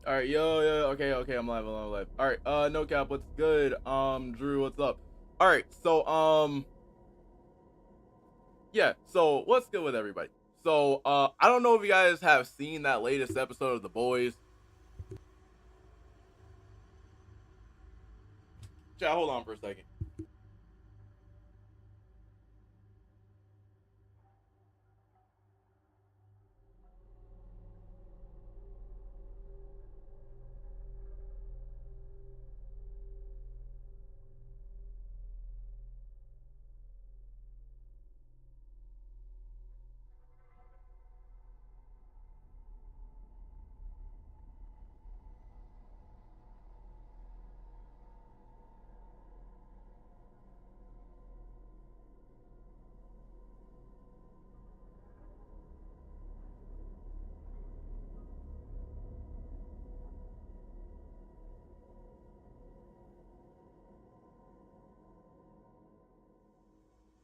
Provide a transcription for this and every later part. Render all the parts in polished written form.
All right, okay, I'm live. All right, no cap, what's good? Drew, what's up? All right, so yeah, so what's good with everybody? So, I don't know if you guys have seen that latest episode of The Boys. Chat, hold on for a second.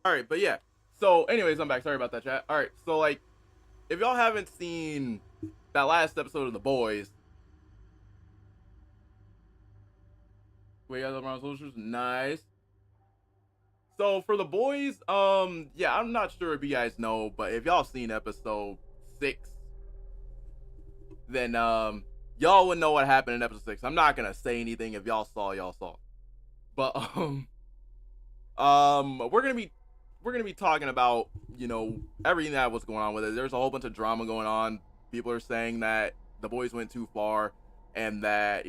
All right, but yeah. So, anyways, I'm back. Sorry about that, chat. All right, so like, if y'all haven't seen that last episode of The Boys, we got the socials. Nice. So for The Boys, yeah, I'm not sure if you guys know, but if y'all seen episode 6, then y'all would know what happened in episode 6. I'm not gonna say anything. If y'all saw, y'all saw. But we're gonna be talking about, everything that was going on with it. There's a whole bunch of drama going on. People are saying that The Boys went too far, and that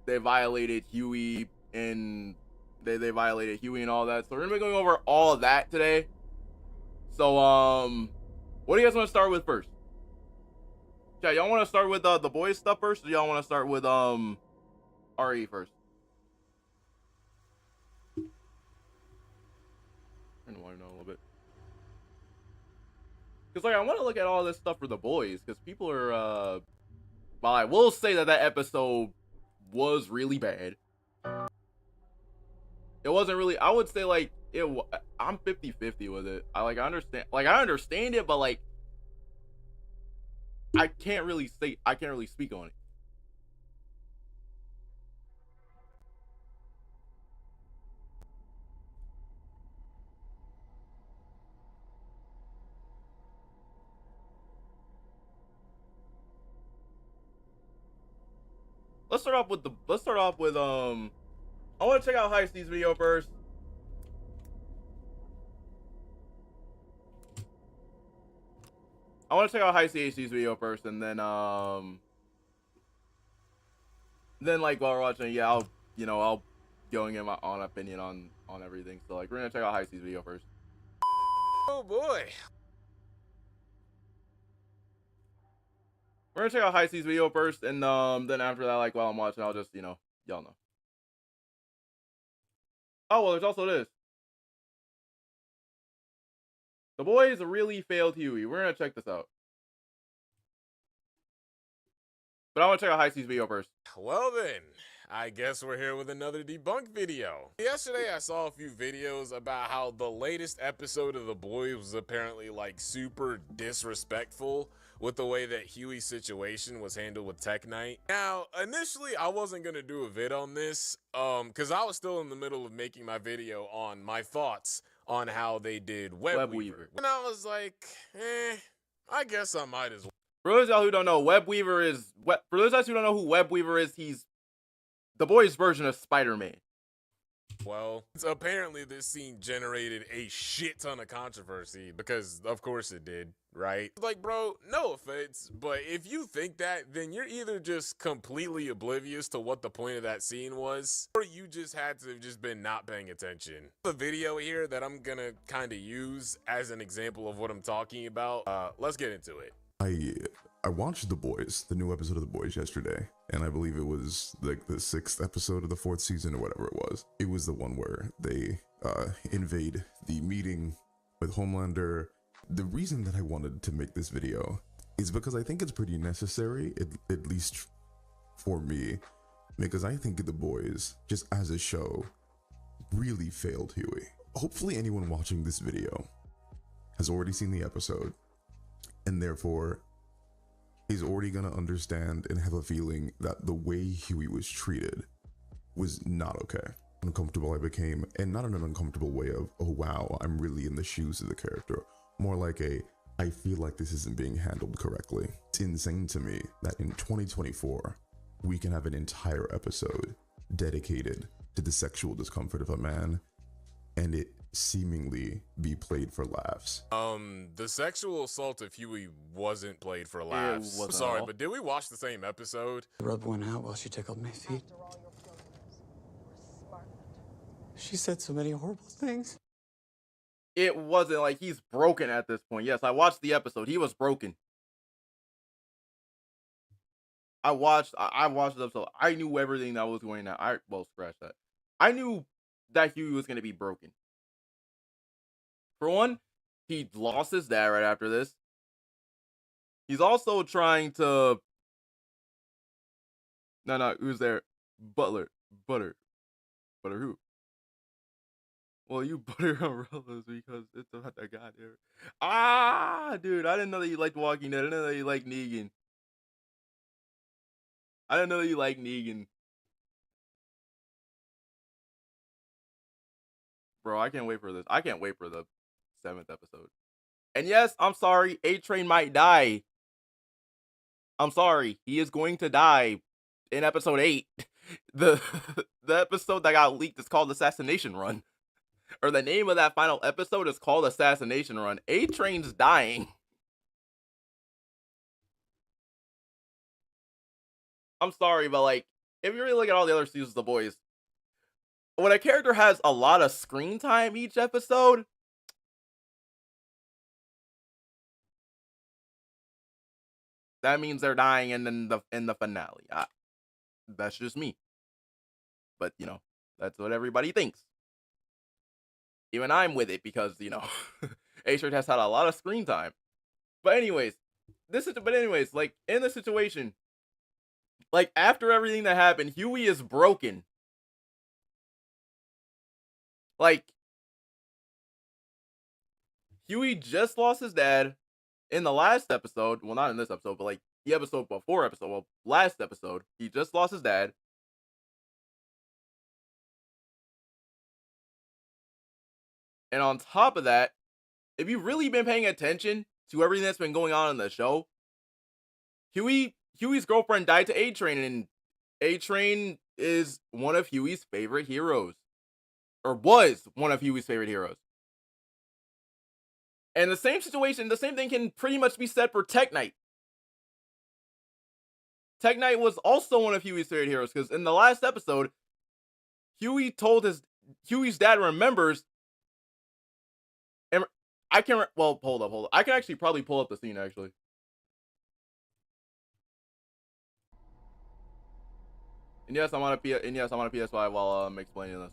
they violated Huey, and they violated Huey and all that. So we're gonna be going over all of that today. So what do you guys want to start with first? Yeah, y'all want to start with the Boys stuff first, or y'all want to start with RE first? I want to know a little bit, because like I want to look at all this stuff for The Boys, because people are well, I will say that that episode was really bad. It wasn't really, I would say, like, I'm 50-50 with it. I understand it, but like I can't really speak on it. Let's start off with I want to check out High C's video first. I want to check out High CHC's video first, and then like while we're watching, yeah, I'll going in my own opinion on everything. So like we're gonna check out High C's video first. Oh boy. We're gonna check out High C's video first, and then after that, like while I'm watching, I'll just y'all know. Oh well, there's also this. The Boys really failed Huey. We're gonna check this out. But I want to check out High C's video first. Well then, I guess we're here with another debunk video. Yesterday I saw a few videos about how the latest episode of The Boys was apparently like super disrespectful with the way that Huey's situation was handled with Tech Knight. Now, initially I wasn't gonna do a vid on this, cause I was still in the middle of making my video on my thoughts on how they did Web Weaver. And I was like, I guess I might as well. For those of y'all who don't know, for those of us who don't know who Web Weaver is, he's The Boys' version of Spider-Man. Well, apparently this scene generated a shit ton of controversy, because of course it did, right? Like, bro, no offense, but if you think that, then you're either just completely oblivious to what the point of that scene was, or you just had to have just been not paying attention. The video here that I'm gonna kind of use as an example of what I'm talking about, let's get into it. I watched The Boys, the new episode of The Boys yesterday, and I believe it was like the 6th episode of the 4th season or whatever it was. It was the one where they invade the meeting with Homelander. The reason that I wanted to make this video is because I think it's pretty necessary, at least for me, because I think The Boys, just as a show, really failed Huey. Hopefully anyone watching this video has already seen the episode, and therefore is already gonna understand and have a feeling that the way Huey was treated was not okay. Uncomfortable I became, and not in an uncomfortable way of, oh wow, I'm really in the shoes of the character. More like I feel like this isn't being handled correctly. It's insane to me that in 2024, we can have an entire episode dedicated to the sexual discomfort of a man, and it seemingly be played for laughs. The sexual assault of Huey wasn't played for It laughs. wasn't Sorry, at all. but did we watch the same episode? Rub one out while she tickled my feet. She said so many horrible things. It wasn't like he's broken at this point. Yes, I watched the episode. He was broken. I watched the episode. I knew everything that was going on. Well, scratch that. I knew that Huey was going to be broken. For one, he lost his dad right after this. He's also trying to... No, who's there? Butter who? Well, you butter umbrellas because it's about that guy there. Dude, I didn't know that you liked Walking Dead. I didn't know that you liked Negan. I didn't know that you liked Negan. Bro, I can't wait for this. I can't wait for the 7th episode. And yes, I'm sorry, A-Train might die. I'm sorry, he is going to die in episode 8. The episode that got leaked is called Assassination Run. Or the name of that final episode is called Assassination Run. A-Train's dying. I'm sorry, but like, if you really look at all the other seasons of The Boys, when a character has a lot of screen time each episode, that means they're dying in the finale. That's just me. But, you know, that's what everybody thinks. Even I'm with it because, you know, A-Train has had a lot of screen time. But anyways, like, in the situation, like, after everything that happened, Huey is broken. Like, Huey just lost his dad in the last episode. Well, not in this episode, but like the episode before episode. Well, last episode, he just lost his dad. And on top of that, if you've really been paying attention to everything that's been going on in the show, Huey's girlfriend died to A-Train, and A-Train is one of Huey's favorite heroes. Or was one of Huey's favorite heroes. And the same thing can pretty much be said for Tech Knight. Tech Knight was also one of Huey's favorite heroes, because in the last episode, Huey's dad remembers, and hold up. I can actually probably pull up the scene, actually. And yes, I'm on a PS5 while I'm explaining this.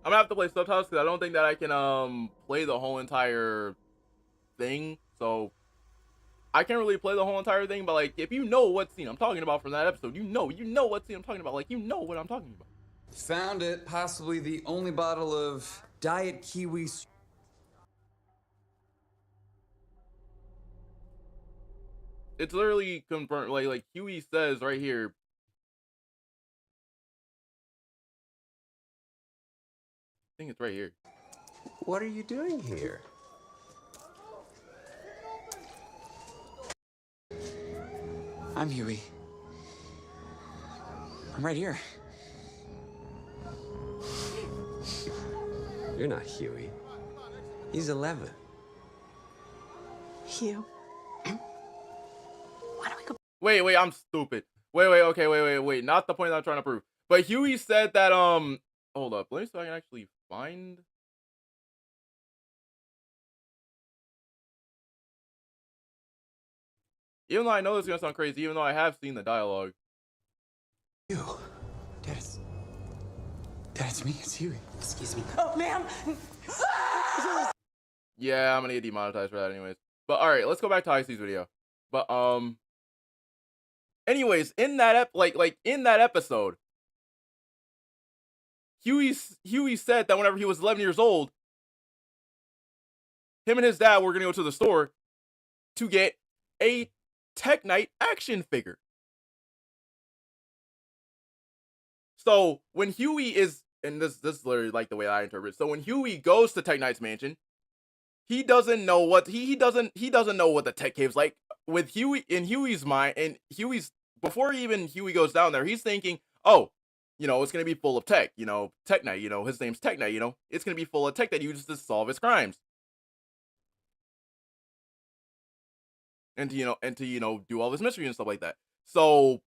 I'm gonna have to play subtitles because I don't think that I can play the whole entire thing. So I can't really play the whole entire thing, but like, if you know what scene I'm talking about from that episode, you know what scene I'm talking about. Like, you know what I'm talking about. Found it. Possibly the only bottle of Diet Kiwi. It's literally confirmed. Like Huey says right here. I think it's right here. What are you doing here? I'm Huey. I'm right here. You're not Huey. He's 11. Hugh. Why don't we go? Wait, I'm stupid. Wait. Not the point that I'm trying to prove. But Huey said that, hold up. Let me see if I can actually find. Even though I know this is gonna sound crazy, even though I have seen the dialogue. You. Dad, it's me. It's Huey. Excuse me. Oh, ma'am. Yeah, I'm gonna get demonetized for that anyways. But alright, let's go back to Icy's video. But anyways, in that in that episode, Huey said that whenever he was 11 years old, him and his dad were gonna go to the store to get a Tech Knight action figure. So when Huey is, and this is literally like the way I interpret it. So when Huey goes to Tech Knight's mansion, he doesn't know what he doesn't know what the Tech Cave's like. With Huey, in Huey's mind, and Huey's, before even Huey goes down there, he's thinking, oh, it's gonna be full of tech, Tech Knight, his name's Tech Knight, it's gonna be full of tech that he uses to solve his crimes. And to do all this mystery and stuff like that. So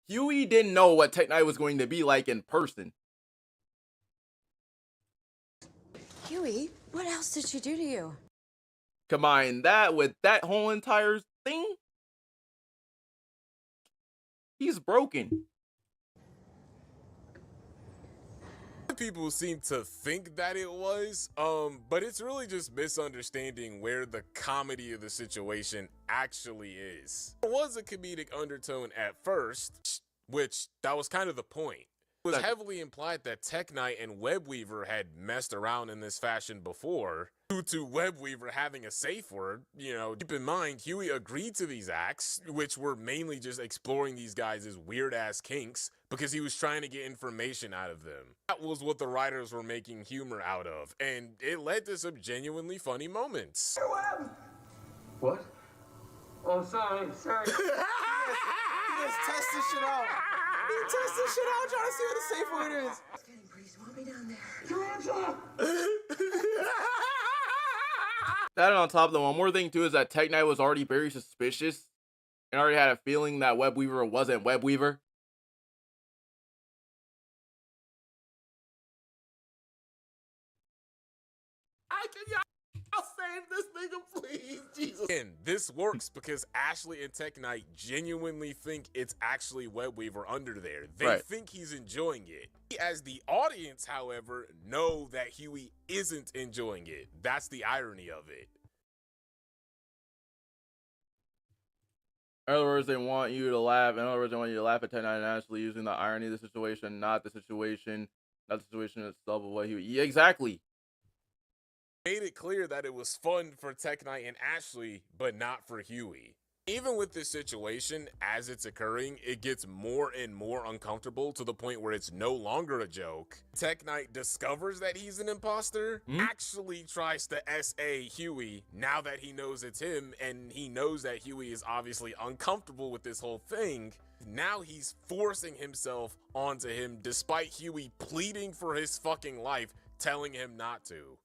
Huey didn't know what Tech Knight was going to be like in person. Huey, what else did she do to you? Combine that with that whole entire thing, he's broken. People seem to think that it was, but it's really just misunderstanding where the comedy of the situation actually is. There was a comedic undertone at first, which that was kind of the point. It was heavily implied that Tech Knight and Webweaver had messed around in this fashion before, due to Webweaver having a safe word. Keep in mind, Huey agreed to these acts, which were mainly just exploring these guys' weird-ass kinks, because he was trying to get information out of them. That was what the writers were making humor out of, and it led to some genuinely funny moments. What? Oh, sorry. He just test this shit out. He test this shit out trying to see what the safe word is. It's getting pretty swampy down there. That, and on top of the one more thing too, is that Tech Knight was already very suspicious and already had a feeling that Webweaver wasn't Webweaver. I'll save this nigga, please, Jesus. And this works because Ashley and Tech Knight genuinely think it's actually Webweaver under there. They think he's enjoying it. We, as the audience, however, know that Huey isn't enjoying it. That's the irony of it. In other words, they want you to laugh. In other words, they want you to laugh at Tech Knight and Ashley using the irony of the situation, not the situation itself of what Huey. Yeah, exactly. Made it clear that it was fun for Tech Knight and Ashley, but not for Huey. Even with this situation, as it's occurring, it gets more and more uncomfortable to the point where it's no longer a joke. Tech Knight discovers that he's an imposter, actually tries to SA Huey now that he knows it's him, and he knows that Huey is obviously uncomfortable with this whole thing. Now he's forcing himself onto him despite Huey pleading for his fucking life, telling him not to.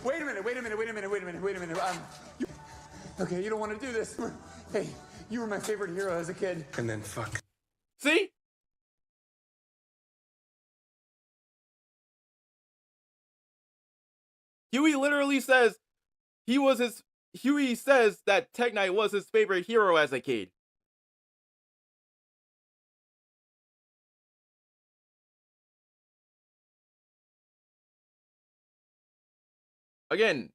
Wait a minute. Okay, you don't want to do this. Hey, you were my favorite hero as a kid. And then fuck. See? Huey literally says Huey says that Tech Knight was his favorite hero as a kid. Again,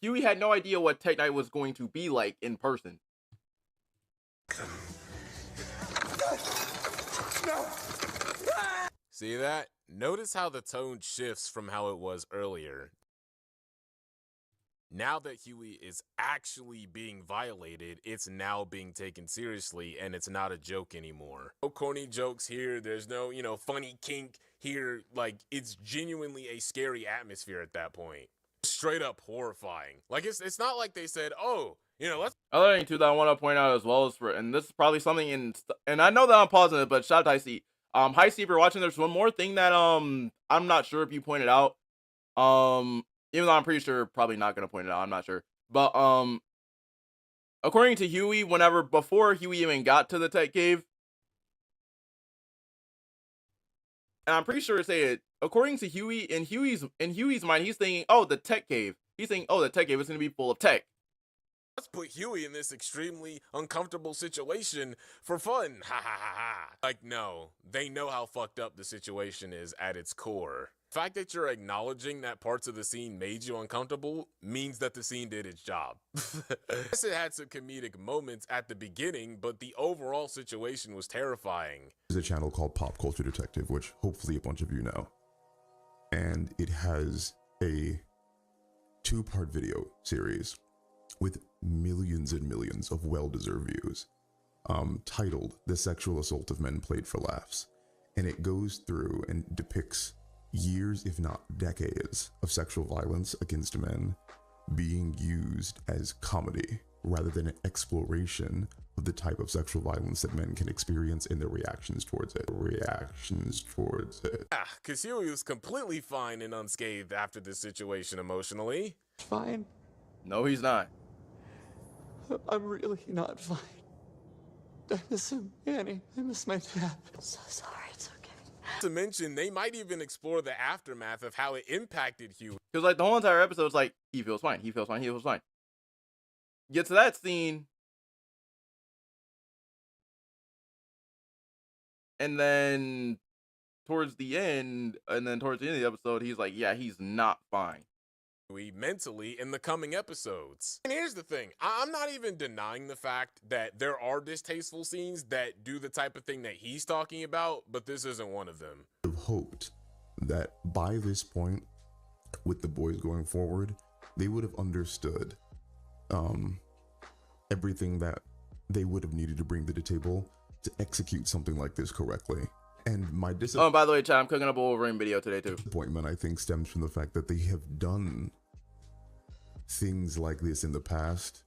Huey had no idea what Tech Knight was going to be like in person. See that? Notice how the tone shifts from how it was earlier. Now that Huey is actually being violated, it's now being taken seriously, and it's not a joke anymore. No corny jokes here. There's no, funny kink here. Like, it's genuinely a scary atmosphere at that point. Straight up horrifying. Like, it's not like they said, oh, let's... Other thing too that I want to point out as well is and this is probably something and I know that I'm pausing it, but shout out to High C. High C, if you're watching, there's one more thing that I'm not sure if you pointed out. Even though I'm pretty sure probably not gonna point it out, I'm not sure. But according to Huey, before Huey even got to the Tech Cave, and I'm pretty sure to say it, according to Huey, in Huey's mind, he's thinking, oh, the Tech Cave. He's thinking, oh, the Tech Cave is gonna be full of tech. Let's put Huey in this extremely uncomfortable situation for fun. Ha ha ha ha. Like, no, they know how fucked up the situation is at its core. The fact that you're acknowledging that parts of the scene made you uncomfortable means that the scene did its job. Yes, it had some comedic moments at the beginning, but the overall situation was terrifying. There's a channel called Pop Culture Detective, which hopefully a bunch of you know. And it has a 2-part video series with millions and millions of well-deserved views, titled The Sexual Assault of Men Played for Laughs. And it goes through and depicts years, if not decades, of sexual violence against men being used as comedy rather than an exploration of the type of sexual violence that men can experience and their reactions towards it. Yeah, because Huey was completely fine and unscathed after this situation emotionally. Fine. No, he's not. I'm really not fine. I miss him, Annie. I miss my dad. I'm so sorry. It's okay. To mention, they might even explore the aftermath of how it impacted Huey. Because like the whole entire episode is like, he feels fine, he feels fine, he feels fine. Get to that scene, and then towards the end of the episode, he's like, yeah, he's not fine. Mentally in the coming episodes. And here's the thing, I'm not even denying the fact that there are distasteful scenes that do the type of thing that he's talking about, but this isn't one of them. I've hoped that by this point, with the boys going forward, they would have understood everything that they would have needed to bring to the table to execute something like this correctly. And my Oh, by the way, Chad, I'm cooking up a Wolverine video today too. disappointment, I think, stems from the fact that they have done things like this in the past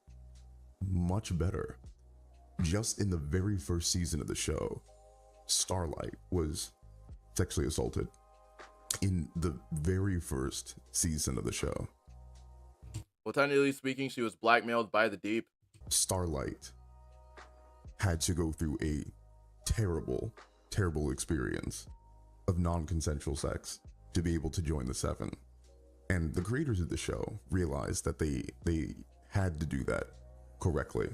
much better. Just in the very first season of the show, Starlight was sexually assaulted. In the very first season of the show, Well, technically speaking, she was blackmailed by the Deep. Starlight had to go through a terrible experience of non-consensual sex to be able to join the Seven. And the creators of the show realized that they had to do that correctly.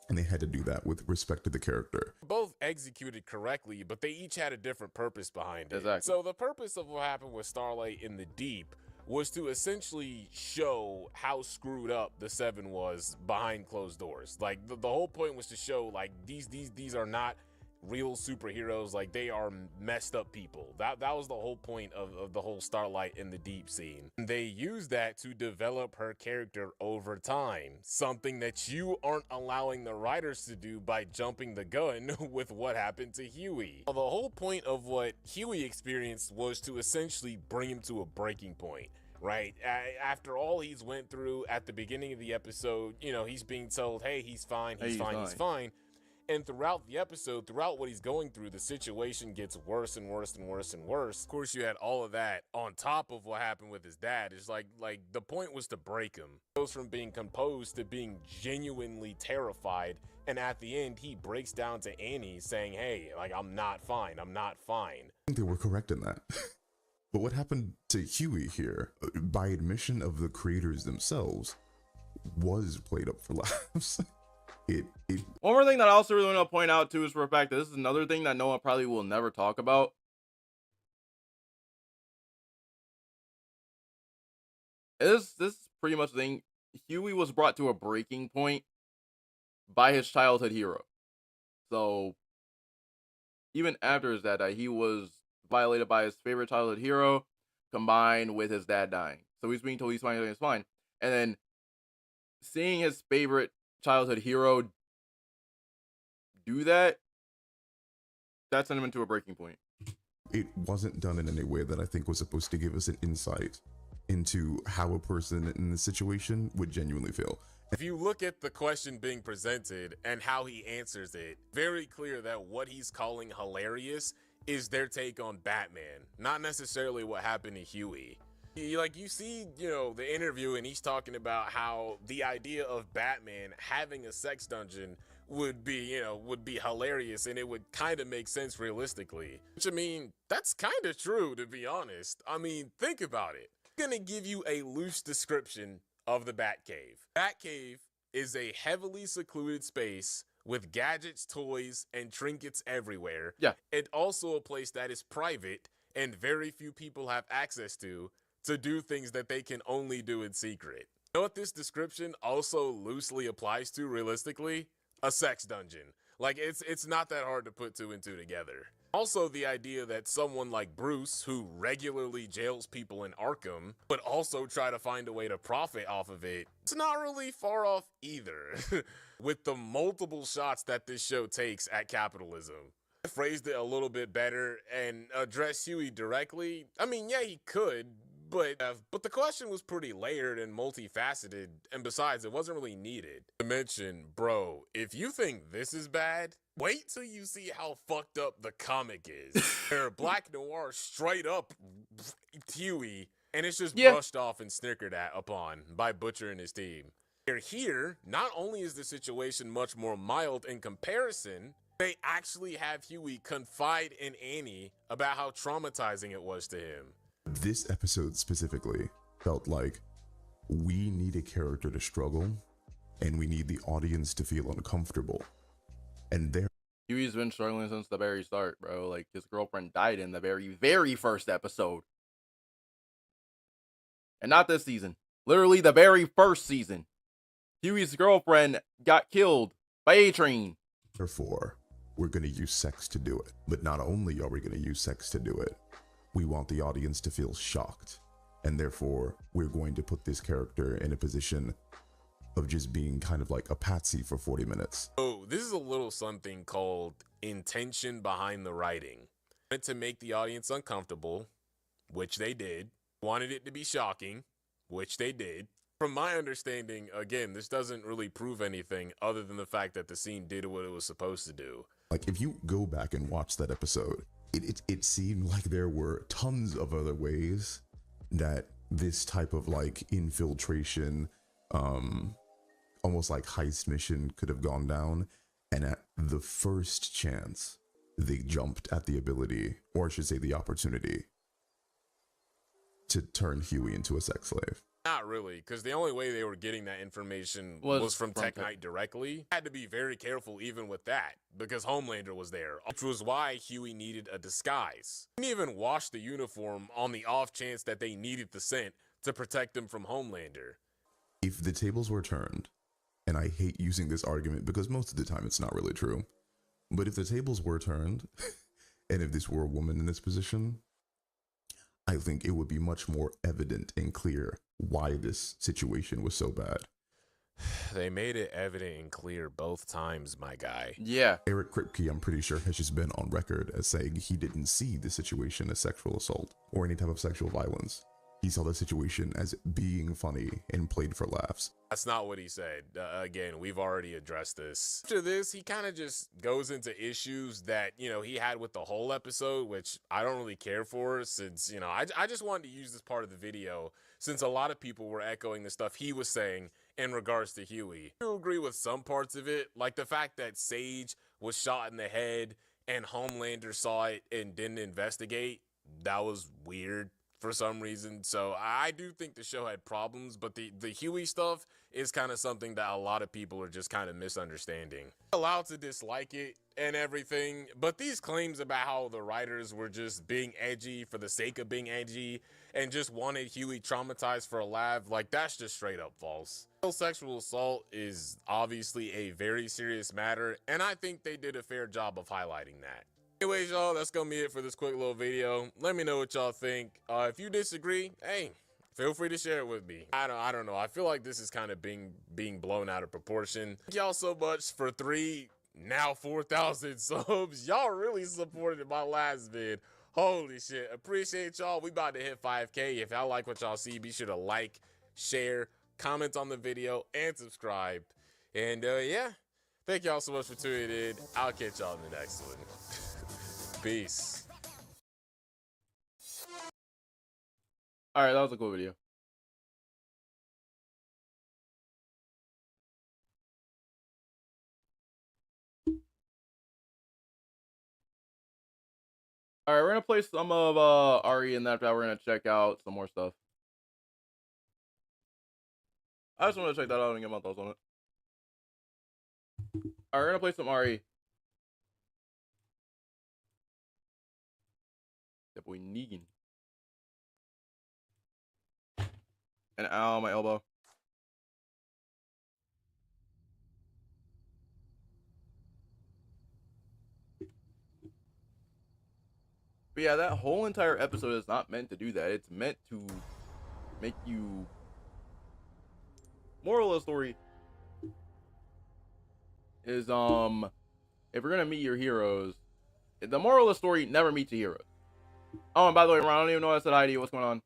And they had to do that with respect to the character. Both executed correctly, but they each had a different purpose behind it. Exactly. So the purpose of what happened with Starlight in the Deep was to essentially show how screwed up the Seven was behind closed doors. Like the whole point was to show like these are not real superheroes, like they are messed up people. That was the whole point of the whole Starlight in the Deep scene. They used that to develop her character over time, something that you aren't allowing the writers to do by jumping the gun with what happened to Huey. The whole point of what Huey experienced was to essentially bring him to a breaking point. Right after all he's went through at the beginning of the episode, you know, he's being told, hey, he's fine, he's fine. And throughout the episode, throughout what he's going through, the situation gets worse and worse and worse and worse. Of course, you had all of that on top of what happened with his dad. It's like the point was to break him. He goes from being composed to being genuinely terrified. And at the end, he breaks down to Annie saying, hey, like, I'm not fine. I'm not fine. I think they were correct in that. But what happened to Huey here, by admission of the creators themselves, was played up for laughs. One more thing that I also really want to point out too is for a fact that this is another thing that Noah probably will never talk about. This is pretty much the thing. Huey was brought to a breaking point by his childhood hero. So even after his dad died, he was violated by his favorite childhood hero combined with his dad dying. So he's being told he's fine, he's fine. And then seeing his favorite childhood hero do that sent him into a breaking point. It wasn't done in any way that I think was supposed to give us an insight into how a person in this situation would genuinely feel. If you look at the question being presented and how he answers it, very clear that what he's calling hilarious is their take on Batman, not necessarily what happened to Huey. You see, the interview, and he's talking about how the idea of Batman having a sex dungeon would be hilarious, and it would kind of make sense realistically. Which, I mean, that's kind of true, to be honest. I mean, think about it. I'm gonna give you a loose description of the Batcave. Batcave is a heavily secluded space with gadgets, toys, and trinkets everywhere. Yeah. And also a place that is private and very few people have access to do things that they can only do in secret. You know what this description also loosely applies to realistically? A sex dungeon. Like, it's not that hard to put two and two together. Also, the idea that someone like Bruce, who regularly jails people in Arkham, would also try to find a way to profit off of it, it's not really far off either. With the multiple shots that this show takes at capitalism. I phrased it a little bit better and addressed Huey directly. I mean, yeah, he could, but the question was pretty layered and multifaceted, and besides, it wasn't really needed. To mention, bro, if you think this is bad, wait till you see how fucked up the comic is. Where Black Noir straight up Huey, and it's just brushed off and snickered at upon by Butcher and his team. Here, not only is the situation much more mild in comparison, they actually have Huey confide in Annie about how traumatizing it was to him. This episode specifically felt like we need a character to struggle and we need the audience to feel uncomfortable. And there Huey's been struggling since the very start, bro. Like, his girlfriend died in the very first episode. And not this season. Literally the very first season. Huey's girlfriend got killed by A-Train. Therefore, we're going to use sex to do it. But not only are we going to use sex to do it, we want the audience to feel shocked. And therefore, we're going to put this character in a position of just being kind of like a patsy for 40 minutes. Oh, this is a little something called intention behind the writing. Wanted to make the audience uncomfortable, which they did. Wanted it to be shocking, which they did. From my understanding, again, this doesn't really prove anything other than the fact that the scene did what it was supposed to do. Like, if you go back and watch that episode, it seemed like there were tons of other ways that this type of like infiltration, almost like heist mission could have gone down. And at the first chance, they jumped at the ability, or I should say the opportunity, to turn Huey into a sex slave. Not really, because the only way they were getting that information was from Tech Knight directly. Had to be very careful even with that, because Homelander was there, which was why Huey needed a disguise. He didn't even wash the uniform on the off chance that they needed the scent to protect them from Homelander. If the tables were turned, and I hate using this argument because most of the time it's not really true, but if the tables were turned, and if this were a woman in this position, I think it would be much more evident and clear why this situation was so bad. They made it evident and clear both times, my guy. Yeah. Eric Kripke, I'm pretty sure, has just been on record as saying he didn't see the situation as sexual assault or any type of sexual violence. He saw the situation as being funny and played for laughs. That's not what he said. Again, we've already addressed this. After this, he kind of just goes into issues that, he had with the whole episode, which I don't really care for since, I just wanted to use this part of the video since a lot of people were echoing the stuff he was saying in regards to Huey. I do agree with some parts of it, like the fact that Sage was shot in the head and Homelander saw it and didn't investigate. That was weird for some reason. So I do think the show had problems, but the Huey stuff is kind of something that a lot of people are just kind of misunderstanding. Allowed to dislike it and everything, but these claims about how the writers were just being edgy for the sake of being edgy and just wanted Huey traumatized for a laugh, like, that's just straight up false. Sexual assault is obviously a very serious matter, and I think they did a fair job of highlighting that. Anyways, y'all, that's gonna be it for this quick little video. Let me know what y'all think. If you disagree, hey, feel free to share it with me. I don't know. I feel like this is kind of being blown out of proportion. Thank y'all so much for 4,000 subs. Y'all really supported my last vid. Holy shit. Appreciate y'all. We about to hit 5K. If y'all like what y'all see, be sure to like, share, comment on the video, and subscribe. And yeah, thank y'all so much for tuning in. I'll catch y'all in the next one. Peace. All right, that was a cool video. All right, we're gonna play some of Ari, and after that, we're gonna check out some more stuff. I just want to check that out and get my thoughts on it. All right, we're gonna play some Ari. That boy Negan. And ow, my elbow. But yeah, that whole entire episode is not meant to do that. It's meant to make you... Moral of the story is, if you're gonna meet your heroes, the moral of the story, never meet your heroes. Oh, and by the way, Ron, I don't even know I said hi to you. What's going on?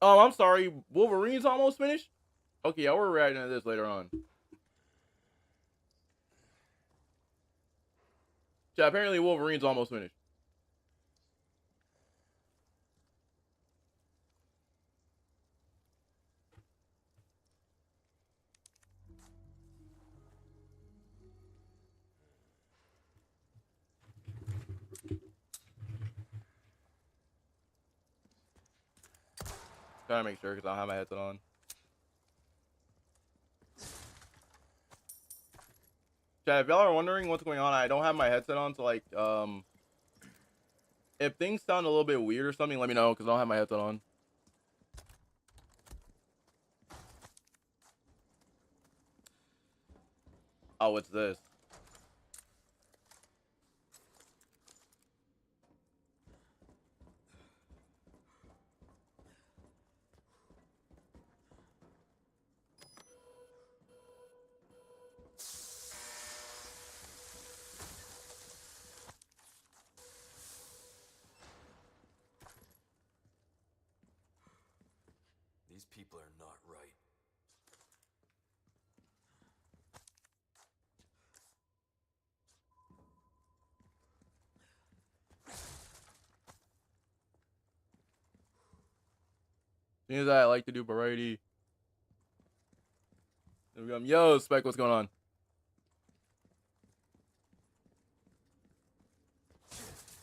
Oh, I'm sorry. Wolverine's almost finished? Okay, yeah, we're reacting to this later on. Yeah, apparently Wolverine's almost finished. Gotta make sure because I don't have my headset on. Chat, if y'all are wondering what's going on, I don't have my headset on, so like, if things sound a little bit weird or something, let me know because I don't have my headset on. Oh, what's this? These people are not right. Things that I like to do variety. There we go. Yo, Spec, what's going on?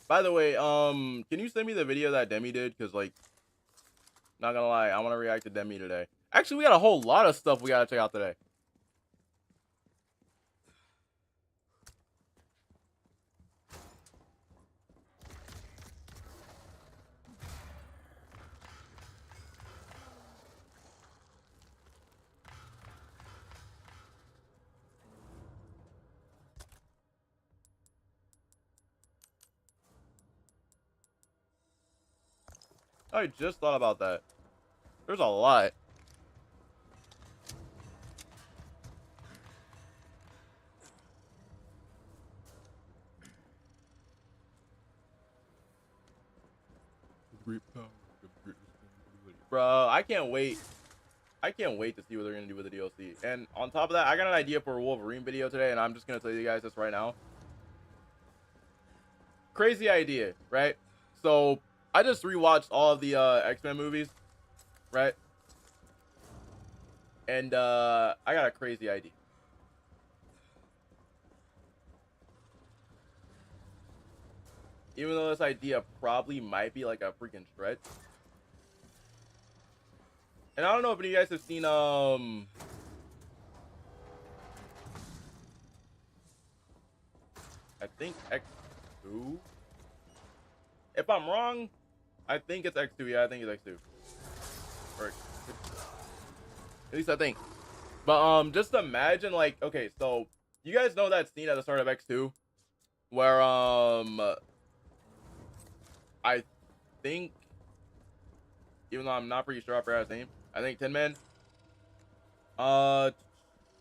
By the way, can you send me the video that Demi did? Because, like, not gonna lie, I want to react to Demi today. Actually, we got a whole lot of stuff we gotta check out today. I just thought about that. There's a lot. Bro, I can't wait. I can't wait to see what they're gonna do with the DLC. And on top of that, I got an idea for a Wolverine video today, and I'm just gonna tell you guys this right now. Crazy idea, right? So I just rewatched all of the X-Men movies, right? And I got a crazy idea. Even though this idea probably might be like a freaking stretch. And I don't know if any of you guys have seen I think X2. If I'm wrong, I think it's X2. Yeah, I think it's X2. Or at least I think. But just imagine, like, okay, so you guys know that scene at the start of X2 where I think, even though I'm not pretty sure I forgot his name, I think Tin Man.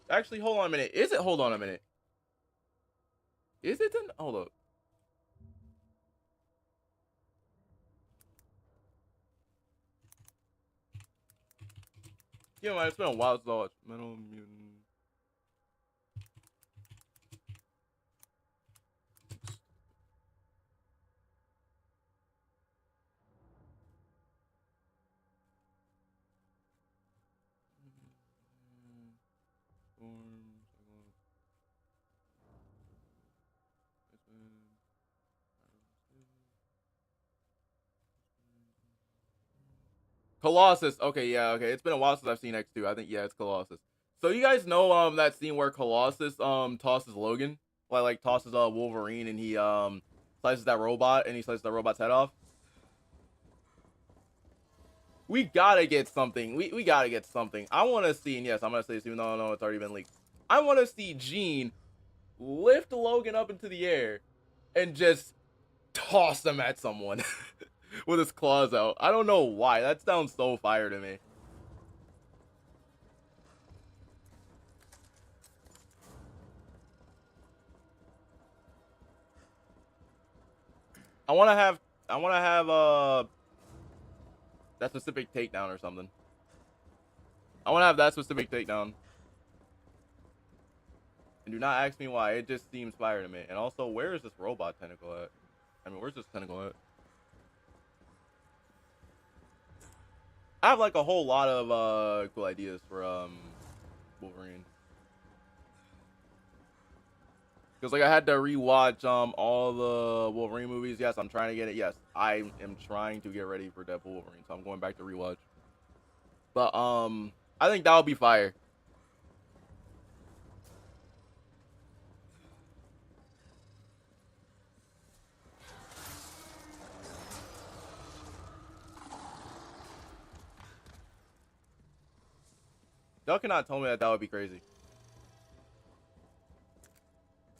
Actually, hold on a minute. Is it? Hold on a minute. Is it Tin? Hold up. You know, it's been a while since I watched Metal Mutant. Colossus. Okay, yeah, okay. It's been a while since I've seen X2. I think yeah, it's Colossus. So you guys know that scene where Colossus tosses Logan, like tosses Wolverine, and he slices that robot, and he slices that robot's head off. We gotta get something. We gotta get something. I want to see, and yes, I'm gonna say this even though no, it's already been leaked. I want to see Gene lift Logan up into the air and just toss him at someone with his claws out. I don't know why. That sounds so fire to me. I want to have that specific takedown or something. I want to have that specific takedown. And do not ask me why. It just seems fire to me. And also, where is this robot tentacle at? I mean, where's this tentacle at? I have like a whole lot of cool ideas for Wolverine. Because like I had to rewatch all the Wolverine movies. Yes, I'm trying to get it. Yes, I am trying to get ready for Deadpool Wolverine. So I'm going back to rewatch. But I think that would be fire. Y'all cannot tell me that would be crazy.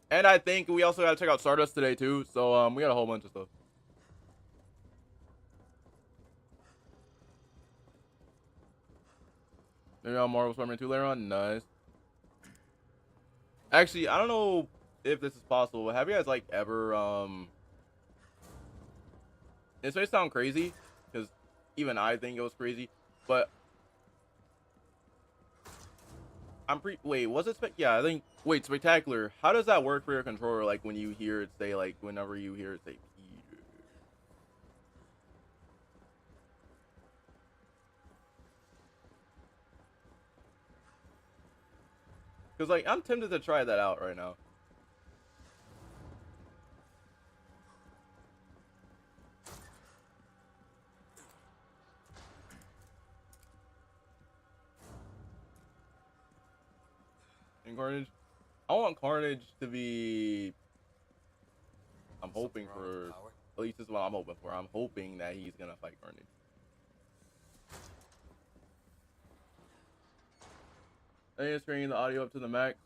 And I think we also gotta check out Stardust today too. So we got a whole bunch of stuff. Maybe on Marvel Spider-Man 2 later on. Nice. Actually, I don't know if this is possible, but have you guys like ever this may sound crazy, because even I think it was crazy, but wait, was it yeah, I think Spectacular. How does that work for your controller, like when you hear it say, like whenever you hear it say Peter? Because like I'm tempted to try that out right now. In Carnage, I want Carnage to be, I'm hoping for, at least this is what I'm hoping for. I'm hoping that he's gonna fight Carnage. I think it's bringing the audio up to the max.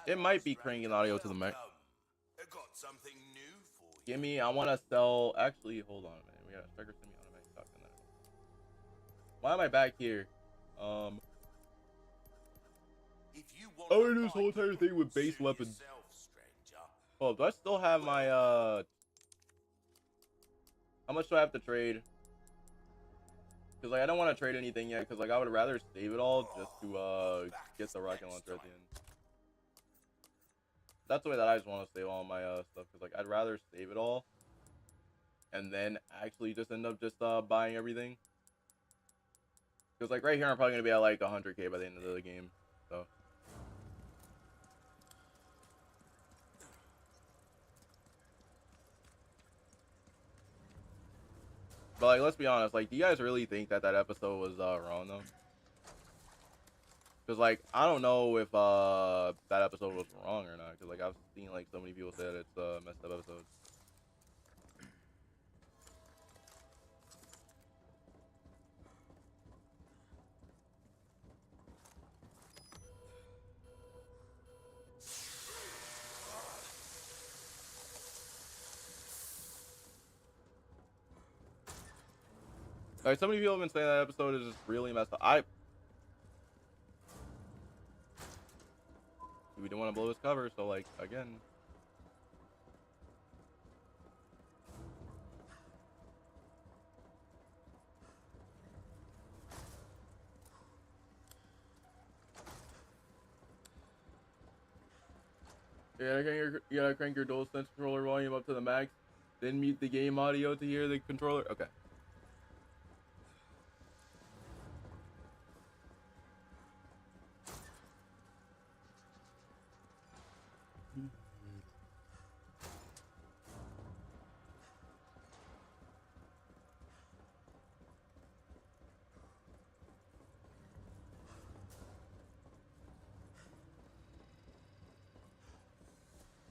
It might be cranking the audio to the max. Give me, I want to sell, actually, hold on a minute. We got a striker semi-automatic shotgun. Why am I back here? I want to do this whole entire thing with base weapons. Oh, do I still have my, how much do I have to trade? Because, like, I don't want to trade anything yet, because, like, I would rather save it all just to, get the rocket launcher at the end. That's the way that I just want to save all my stuff, because like I'd rather save it all and then actually just end up just buying everything, because like right here I'm probably gonna be at like 100k by the end of the game. So but like let's be honest, like do you guys really think that that episode was wrong though? Because like I don't know if that episode was wrong or not, because like I've seen like so many people say that it's a messed up episode. Like so many people have been saying that episode is just really messed up. We didn't want to blow his cover, so like again. Yeah, you gotta crank your DualSense controller volume up to the max. Didn't mute the game audio to hear the controller. Okay.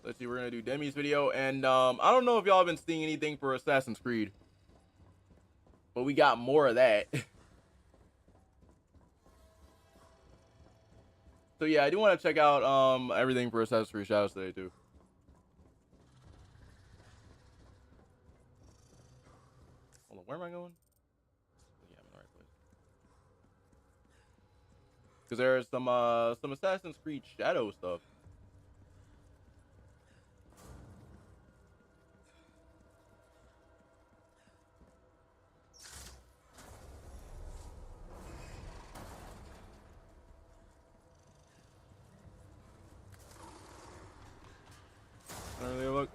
Let's see, we're gonna do Demi's video, and I don't know if y'all have been seeing anything for Assassin's Creed, but we got more of that. So yeah, I do want to check out everything for Assassin's Creed Shadows today too. Hold on, where am I going? Yeah, I'm in the right place. Because there's some Assassin's Creed Shadow stuff. I don't really look.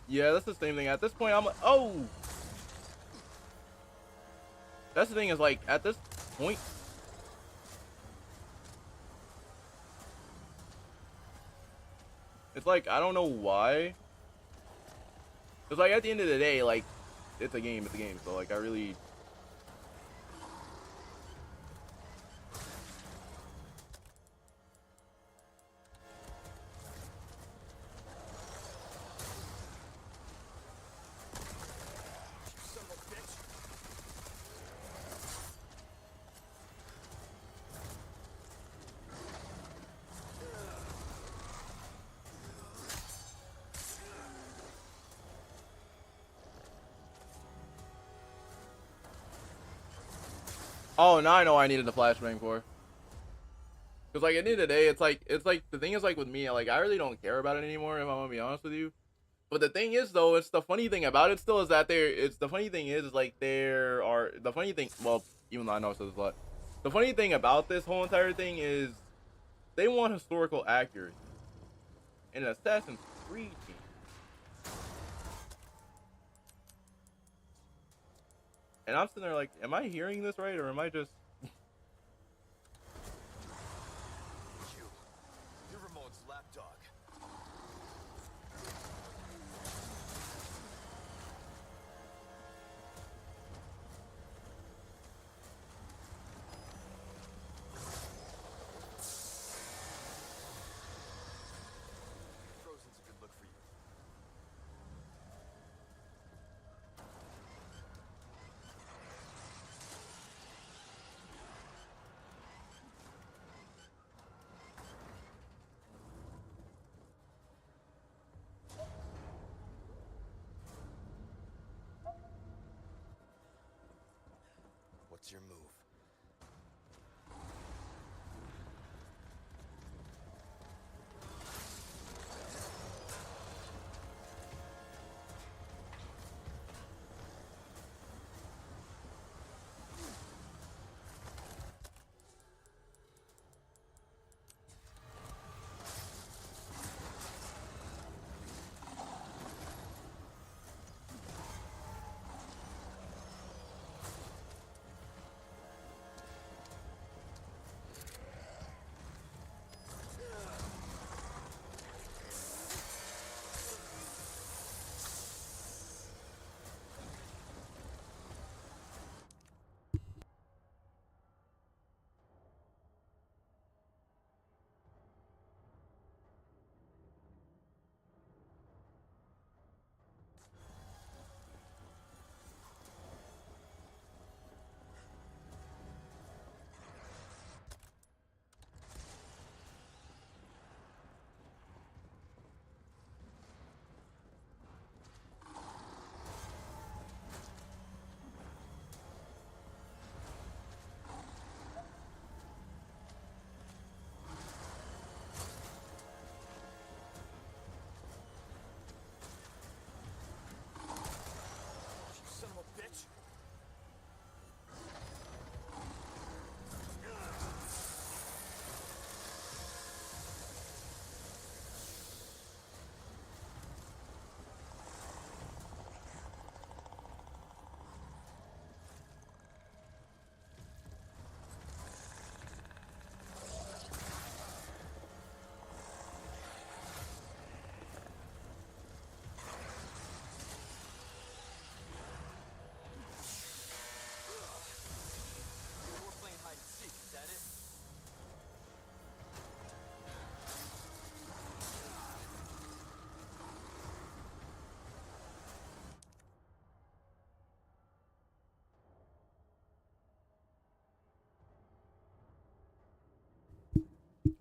Yeah, that's the same thing. At this point, I'm like, oh. That's the thing is like at this point. It's like I don't know why. It's like at the end of the day, like it's a game. It's a game. So like I really. Oh, now I know what I needed the flashbang for. Cause like at the end of the day, it's like the thing is like with me, like I really don't care about it anymore. If I'm gonna be honest with you. But the thing is though, it's the funny thing about it still is that the funny thing is like there are the funny thing. Well, even though I know I said this a lot, the funny thing about this whole entire thing is they want historical accuracy in an Assassin's Creed game. And I'm sitting there like, am I hearing this right, or am I just? You're Ramon's lapdog. Frozen's a good look for you. What's your move?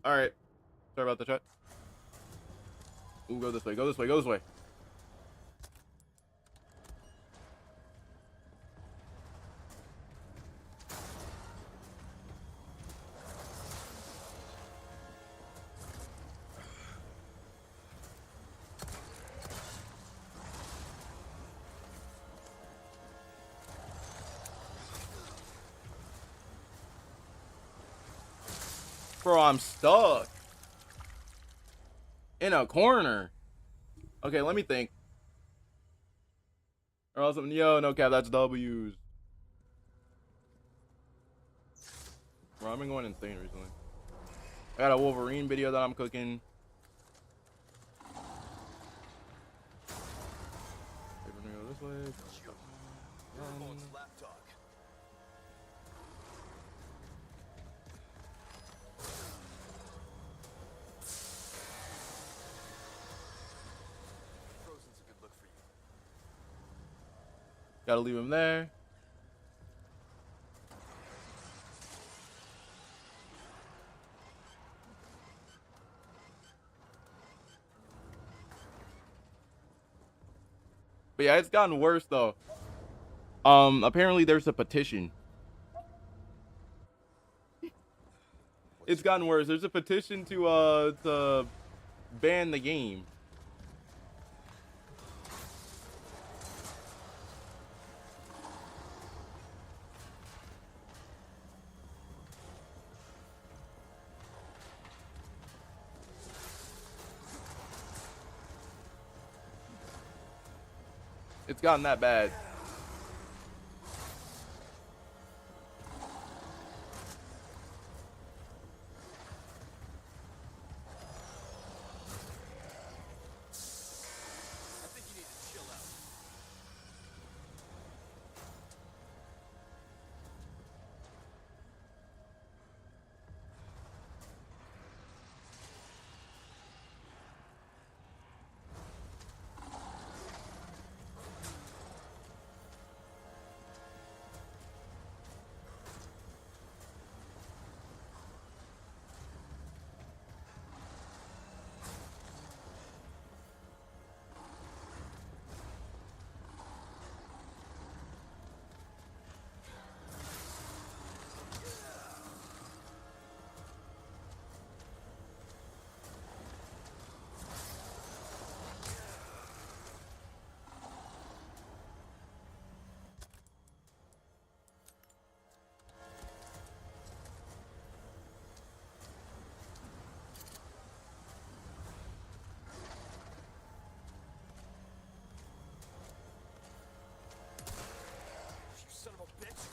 All right. Sorry about the chat. Ooh, go this way. Go this way. Go this way. Bro, I'm stuck in a corner. Okay, let me think. Or else, yo, no cap, that's W's. Bro, I've been going insane recently. I got a Wolverine video that I'm cooking. Okay, we're gonna go this way. Ramon's laptop. Frozen's a good look for you. Gotta leave him there. But yeah, it's gotten worse though. Apparently there's a petition. It's gotten worse. There's a petition to ban the game. It's gotten that bad. I think you need to chill out. You son of a bitch.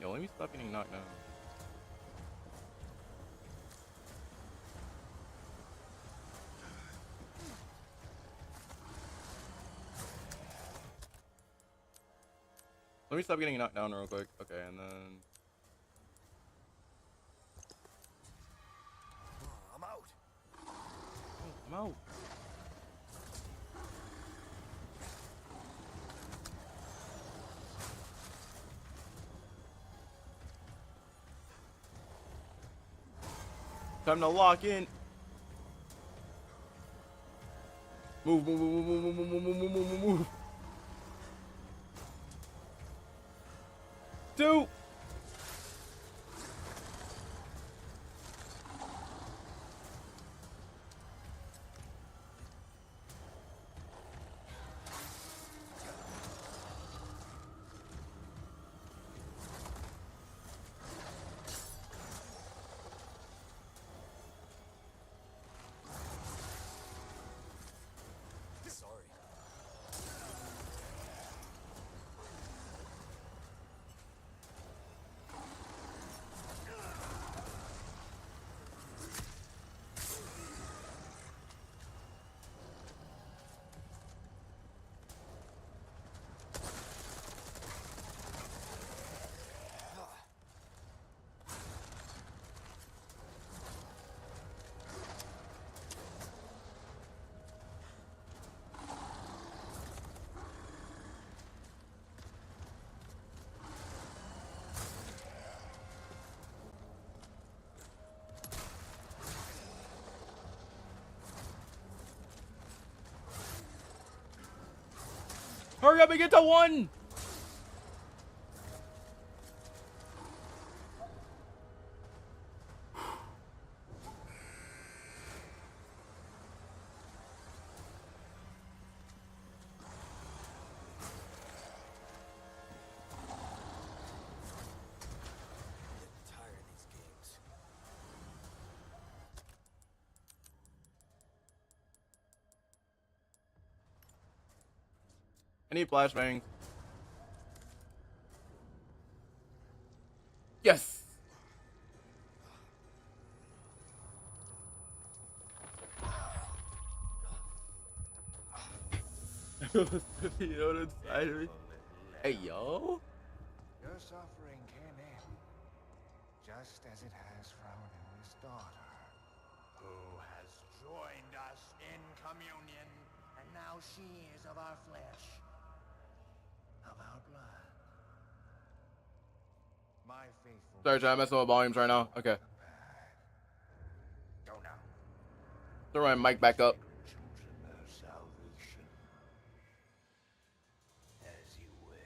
Yo, let me stop getting knocked down. Let me stop getting knocked down real quick. Okay, and then I'm out. I'm out. Time to lock in. Move, move, move, move, move, move, move, move, move, move, move. Two. Sorry. Hurry up and get to 1. Tired of these games. I need flashbangs. Yes. Yoda inside of me. Hey, yo. Your suffering came in, just as it has for our newest daughter, who has joined us in communion, and now she is of our flesh, of our blood. My faithful. Sorry, trying to mess with my volumes right now. Okay. Go now. Throw my mic back up. Children of salvation. As you wish.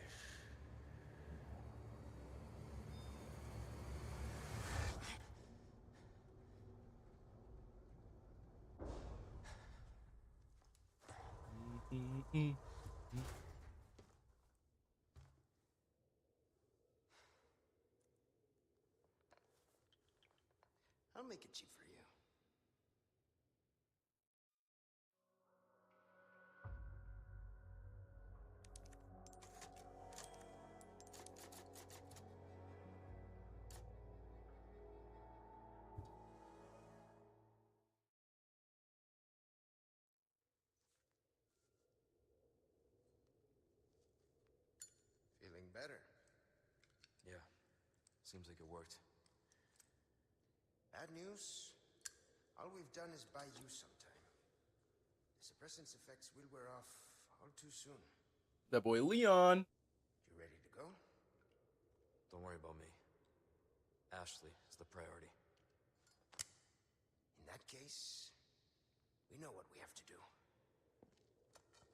I'll make it cheap for you. Feeling better? Yeah. Seems like it worked. Bad news. All we've done is buy you some time. The suppressant's effects will wear off all too soon. That boy Leon. You ready to go? Don't worry about me. Ashley is the priority. In that case, we know what we have to do.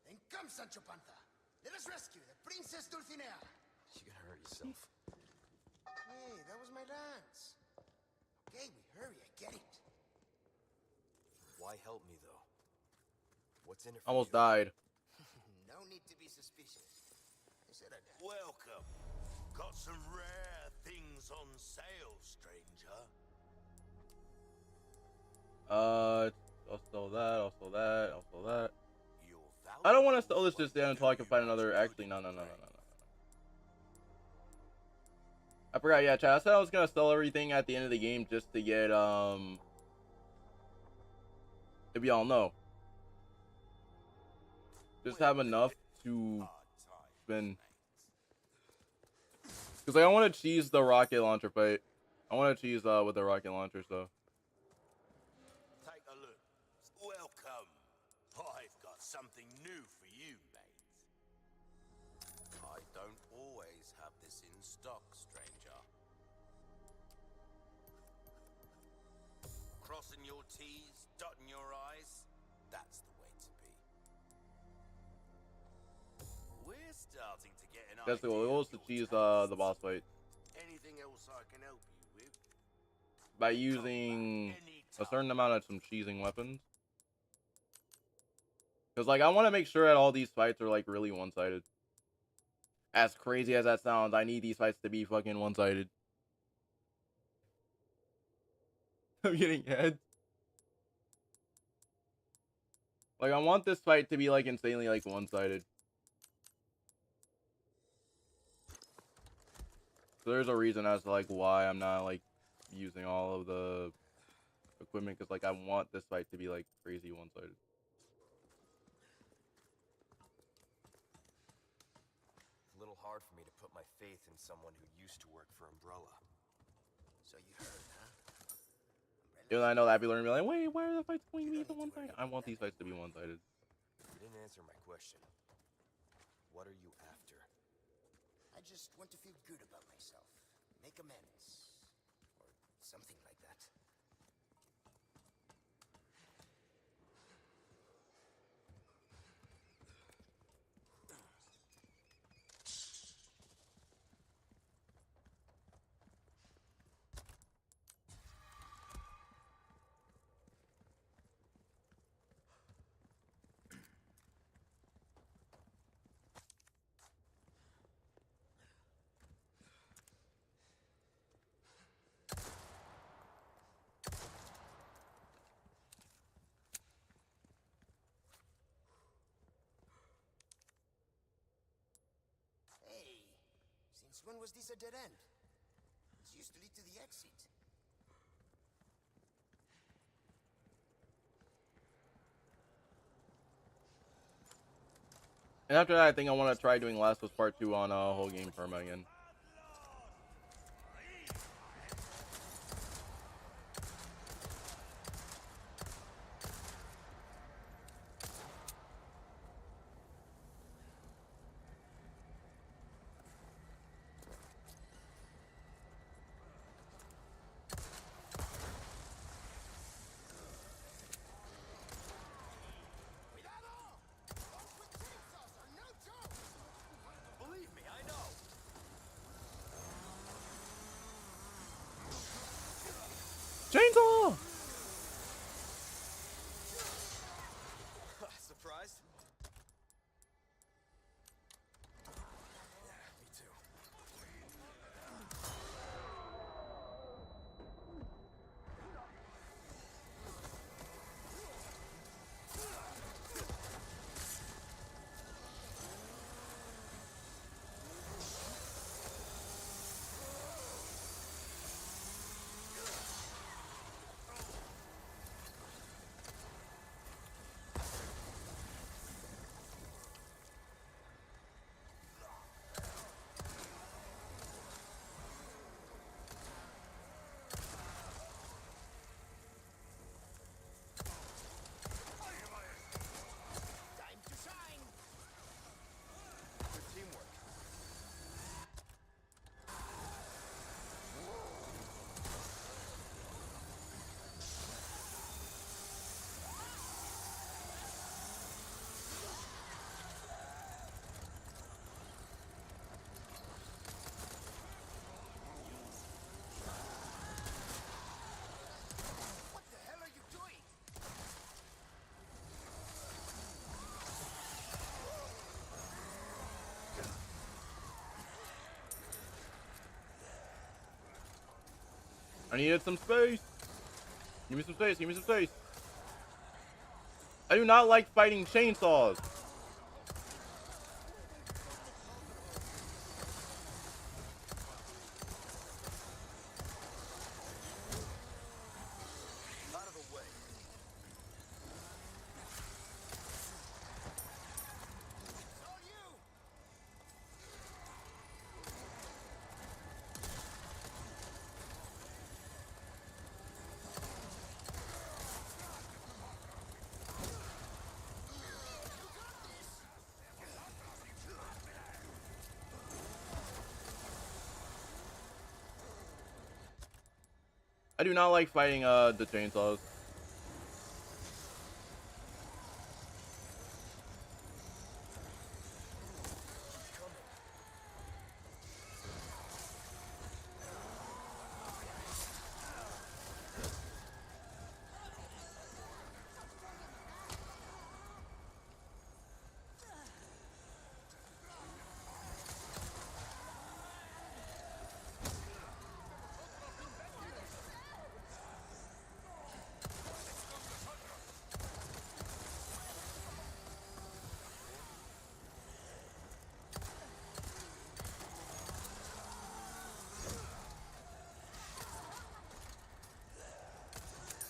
Then come, Sancho Panza. Let us rescue the Princess Dulcinea. You're gonna hurt yourself. Hey, that was my lance. Okay, we hurry, I get it. Why help me, though? What's in it for Almost you? died. No need to be suspicious. I said I'd... Welcome. Got some rare things on sale, stranger. I'll sell that, I'll sell that, I'll sell that. I don't want to sell this just yet until I can find another. Actually, no. I forgot, yeah, chat. I said I was gonna sell everything at the end of the game just to get, if y'all know. Just have enough to spend. Because, like, I want to cheese the rocket launcher fight. I want to cheese, with the rocket launcher, so. Take a look. Welcome. I've got something new for you, mate. I don't always have this in stock, stranger. Crossing your T's, dotting your I's, that's the way to be. We're starting to get an That's the idea goal. of To your cheese, tastes. the boss fight. Anything else I can help you with? By using a certain amount of some cheesing weapons. Because, like, I want to make sure that all these fights are, like, really one-sided. As crazy as that sounds, I need these fights to be fucking one-sided. I'm getting heads. Like, I want this fight to be, like, insanely, like, one-sided. So there's a reason as to, like, why I'm not, like, using all of the equipment. Because, like, I want this fight to be, like, crazy one-sided. A little hard for me to put my faith in someone who used to work for Umbrella. So you heard, huh? Even though I know that people are gonna be like, wait, why are the fights going to be the one-sided? I want these fights to be one-sided. You didn't answer my question. What are you after? I just want to feel good about myself. Make amends. Or something like that. Since when was this a dead end? It used to lead to the exit. And after that, I think I want to try doing Last of Us Part 2 on whole game perma again. Believe me, I know. Chainsaw! Surprised? Yeah, me too. Time to shine. Good teamwork. What the hell are you doing? I needed some space. Give me some space. Give me some space. I do not like fighting chainsaws. Out of the way. It's all you. I do not like fighting the chainsaws.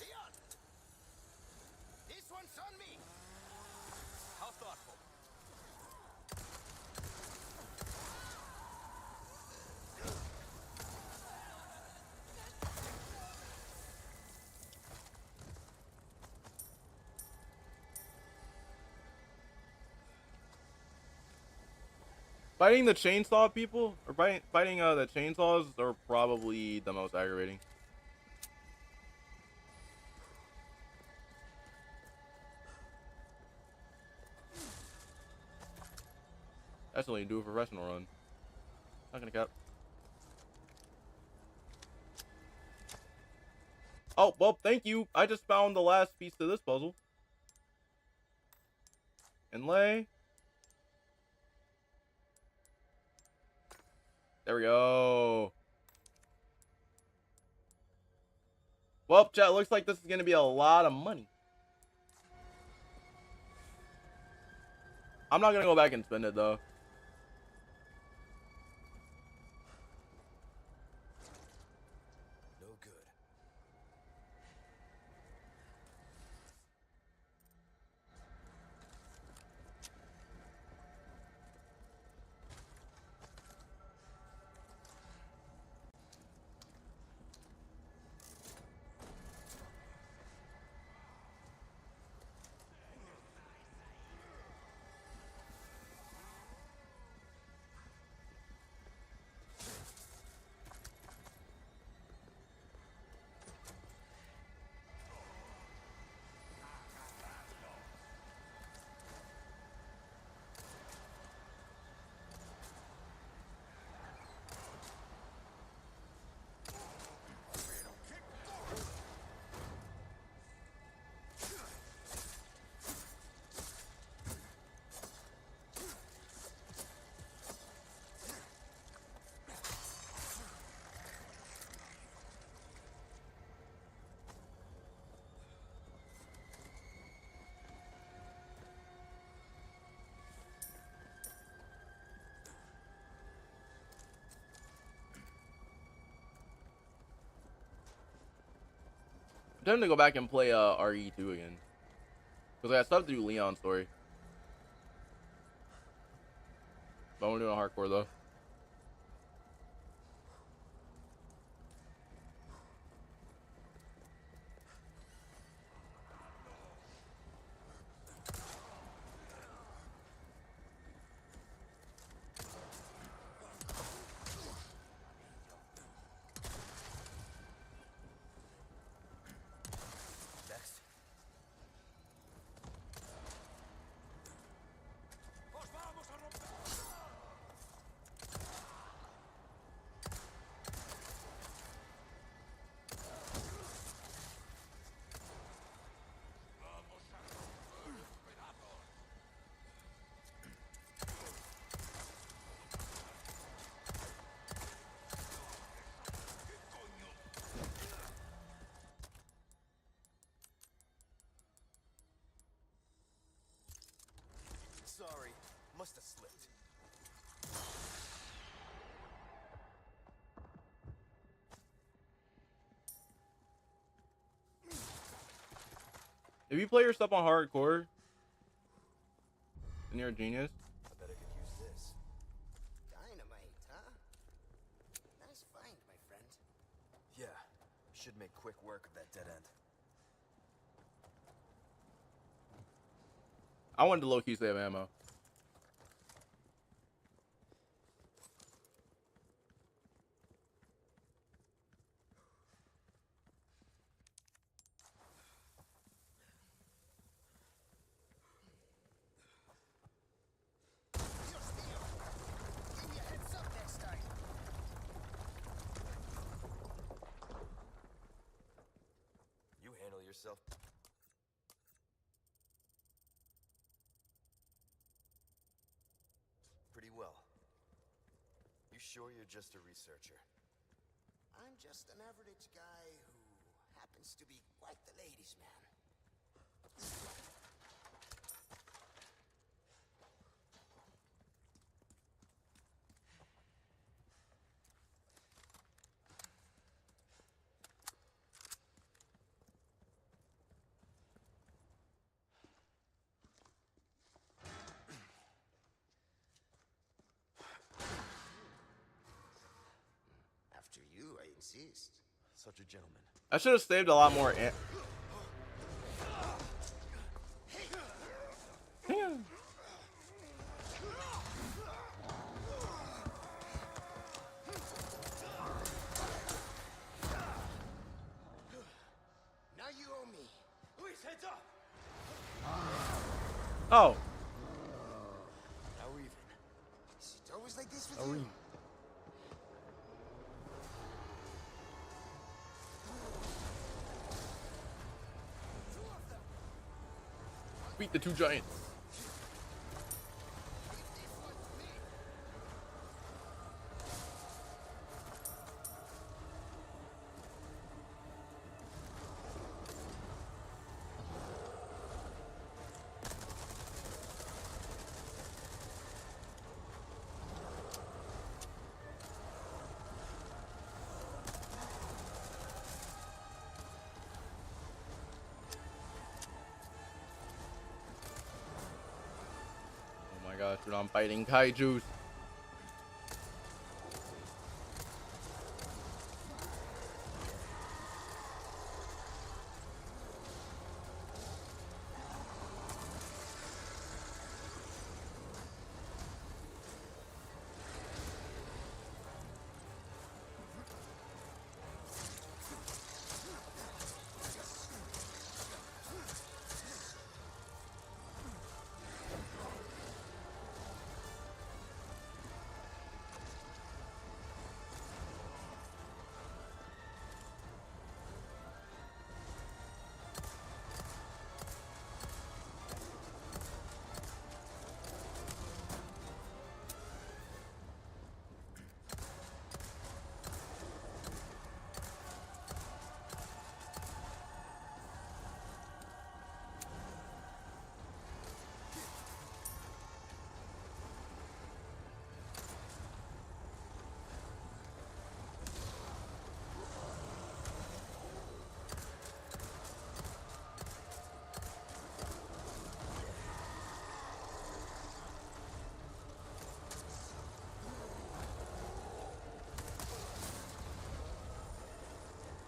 Leon! This one's on me! How thoughtful. Fighting the chainsaw people, or fighting the chainsaws, are probably the most aggravating. That's only do a professional run. Not gonna cap. Oh, well, thank you. I just found the last piece to this puzzle. Inlay. There we go. Well, chat, looks like this is gonna be a lot of money. I'm not gonna go back and spend it, though. I'm tempted to go back and play RE2 again. Because I got stuff to do Leon's story. But I'm doing a hardcore though. Next. Sorry, must have slipped. If you play your stuff on hardcore, then you're a genius. I bet I could use this. Dynamite, huh? Nice find, my friend. Yeah, should make quick work of that dead end. I wanted to low-key save ammo. You handle yourself. Pretty well. You sure you're just a researcher? I'm just an average guy who happens to be quite the ladies' man. After you, I insist. Such a gentleman. I should have saved a lot more. Now you owe me. Luis, heads up! Oh. Now we're even. Is it always like this with you? Beat the two giants. Oh my gosh, dude, I'm fighting kaijus.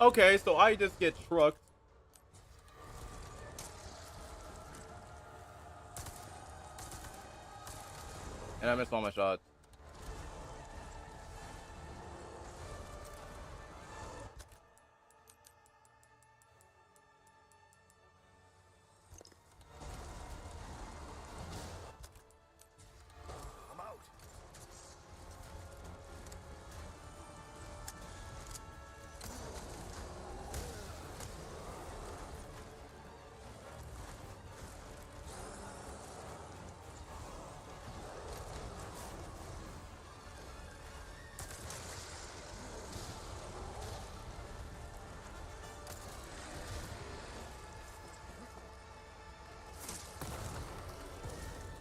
Okay, so I just get trucked. And I missed all my shots. I'm out.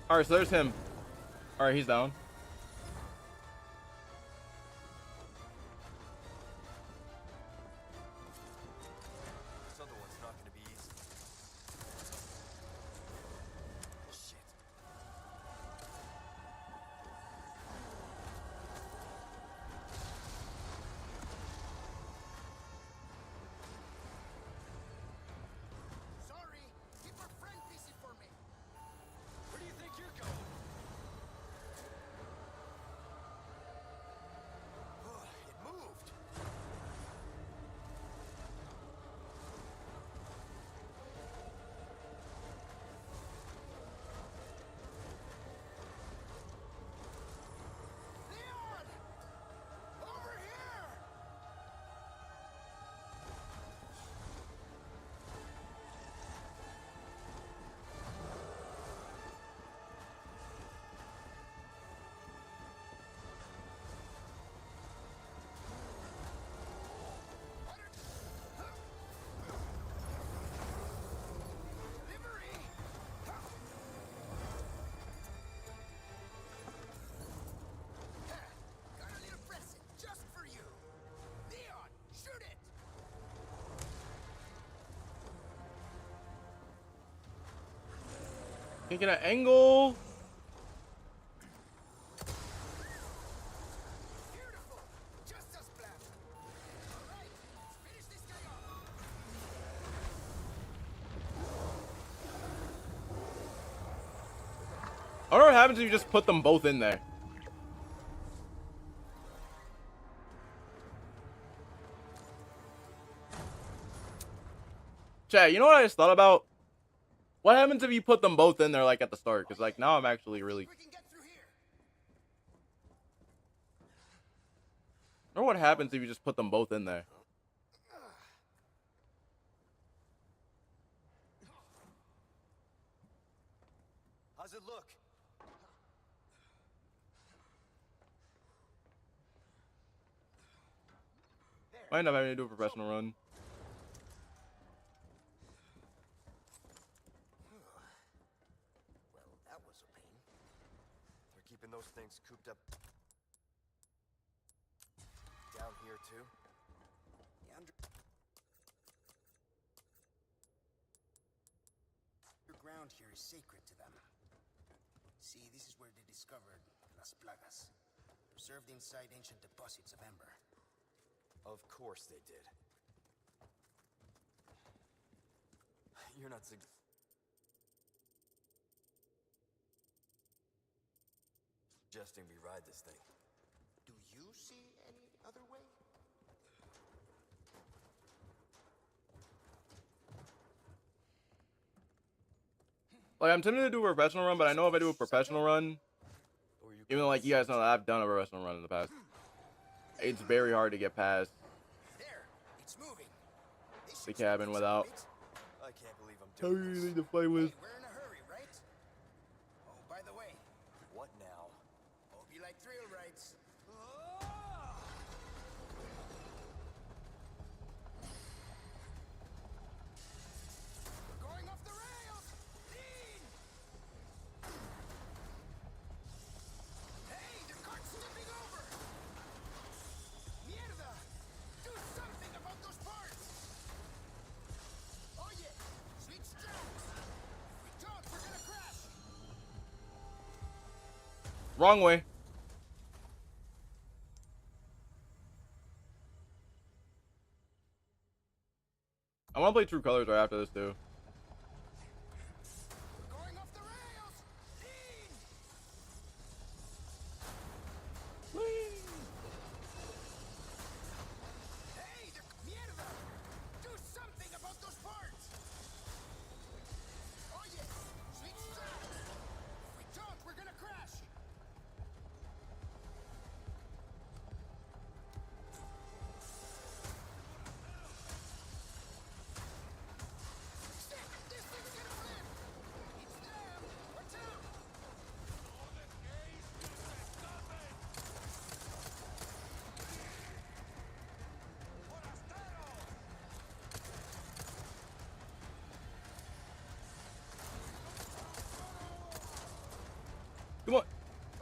Alright, so there's him. Alright, he's down. This other one's not gonna be easy. Shit. Sorry, keep our friend busy for me. Where do you think you're going? It moved. Leon! Over here! Delivery! Got a little present just for you. Leon, shoot it! Can't get an angle. Beautiful! Just as planned. All right, let's finish this guy off. I wonder what happens if you just put them both in there. Chat, you know what I just thought about? What happens if you put them both in there like at the start? Because like now I'm actually really... We can get through here. I wonder what happens if you just put them both in there. How's it look? Might end up having to do a professional run. Well, that was a pain. They're keeping those things cooped up down here too. The underground here is sacred to them. See, this is where they discovered Las Plagas, preserved inside ancient deposits of amber. Of course they did. You're not suggesting we ride this thing. Do you see any other way? Like I'm tempted to do a professional run, but I know if I do a professional run, even though like you guys know that I've done a professional run in the past, it's very hard to get past There, it's moving. the cabin without I can't believe I'm doing this. anything to play with. Hey, we're in a hurry, right? Oh, by the way, what now? Hope you like thrill rides. We're going off the rails! Lean! Hey, the cart's tipping over! Mierda! Do something about those parts! Oh yeah! Switch tracks! If we don't, we're gonna crash! Wrong way. I want to play True Colors right after this too. We're going off the rails. Lean. Hey, the mierda! Do something about those parts. Oh yes, sweet strap. If we don't, we're gonna crash. This thing's gonna flip! It's them! Watch out! Come on.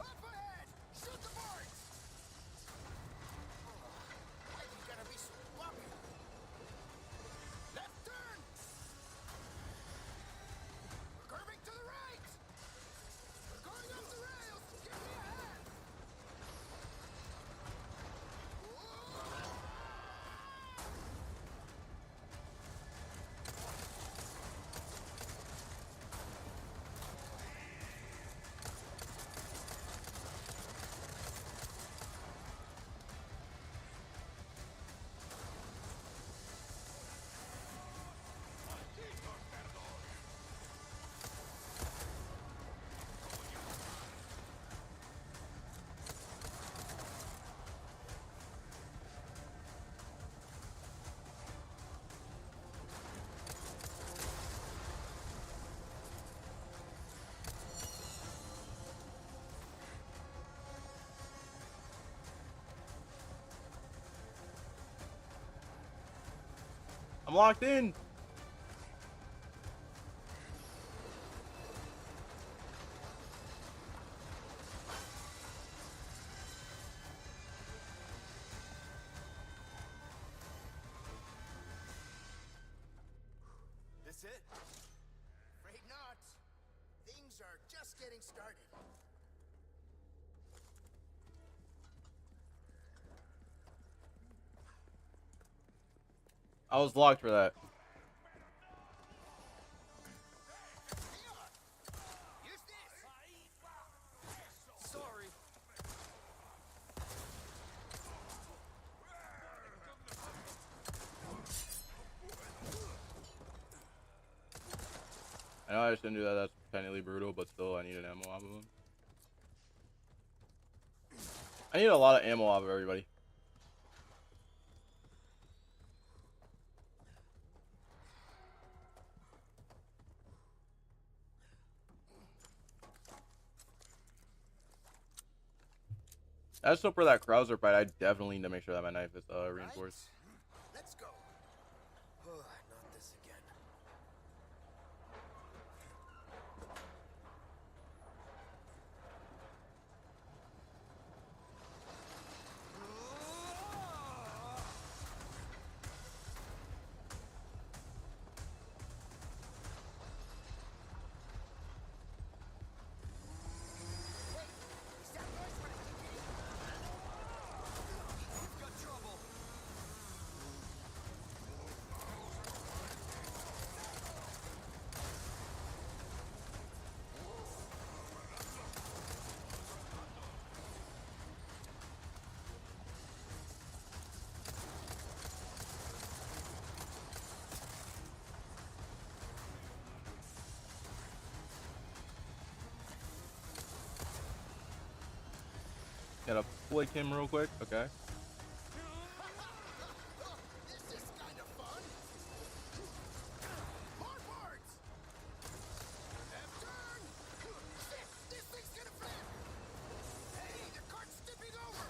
Up ahead! Shoot the boards! Why you gotta be so lucky? Left turn! We're curving to the right! We're going off the rails! Give me a hand! I'm locked in. This it? Afraid not. Things are just getting started. I was locked for that. Use this! Sorry. I know I shouldn't do that. That's technically brutal, but still, I need an ammo off of him. I need a lot of ammo off of everybody. As so for that Krauser fight, I definitely need to make sure that my knife is reinforced. Let's go. Not this again. Is that noise what it's thinking? We've got trouble. Gotta flick him real quick. Okay. This is kind of fun. More parts. Left turn. Shit, this thing's gonna flip. Hey, the cart's tipping over.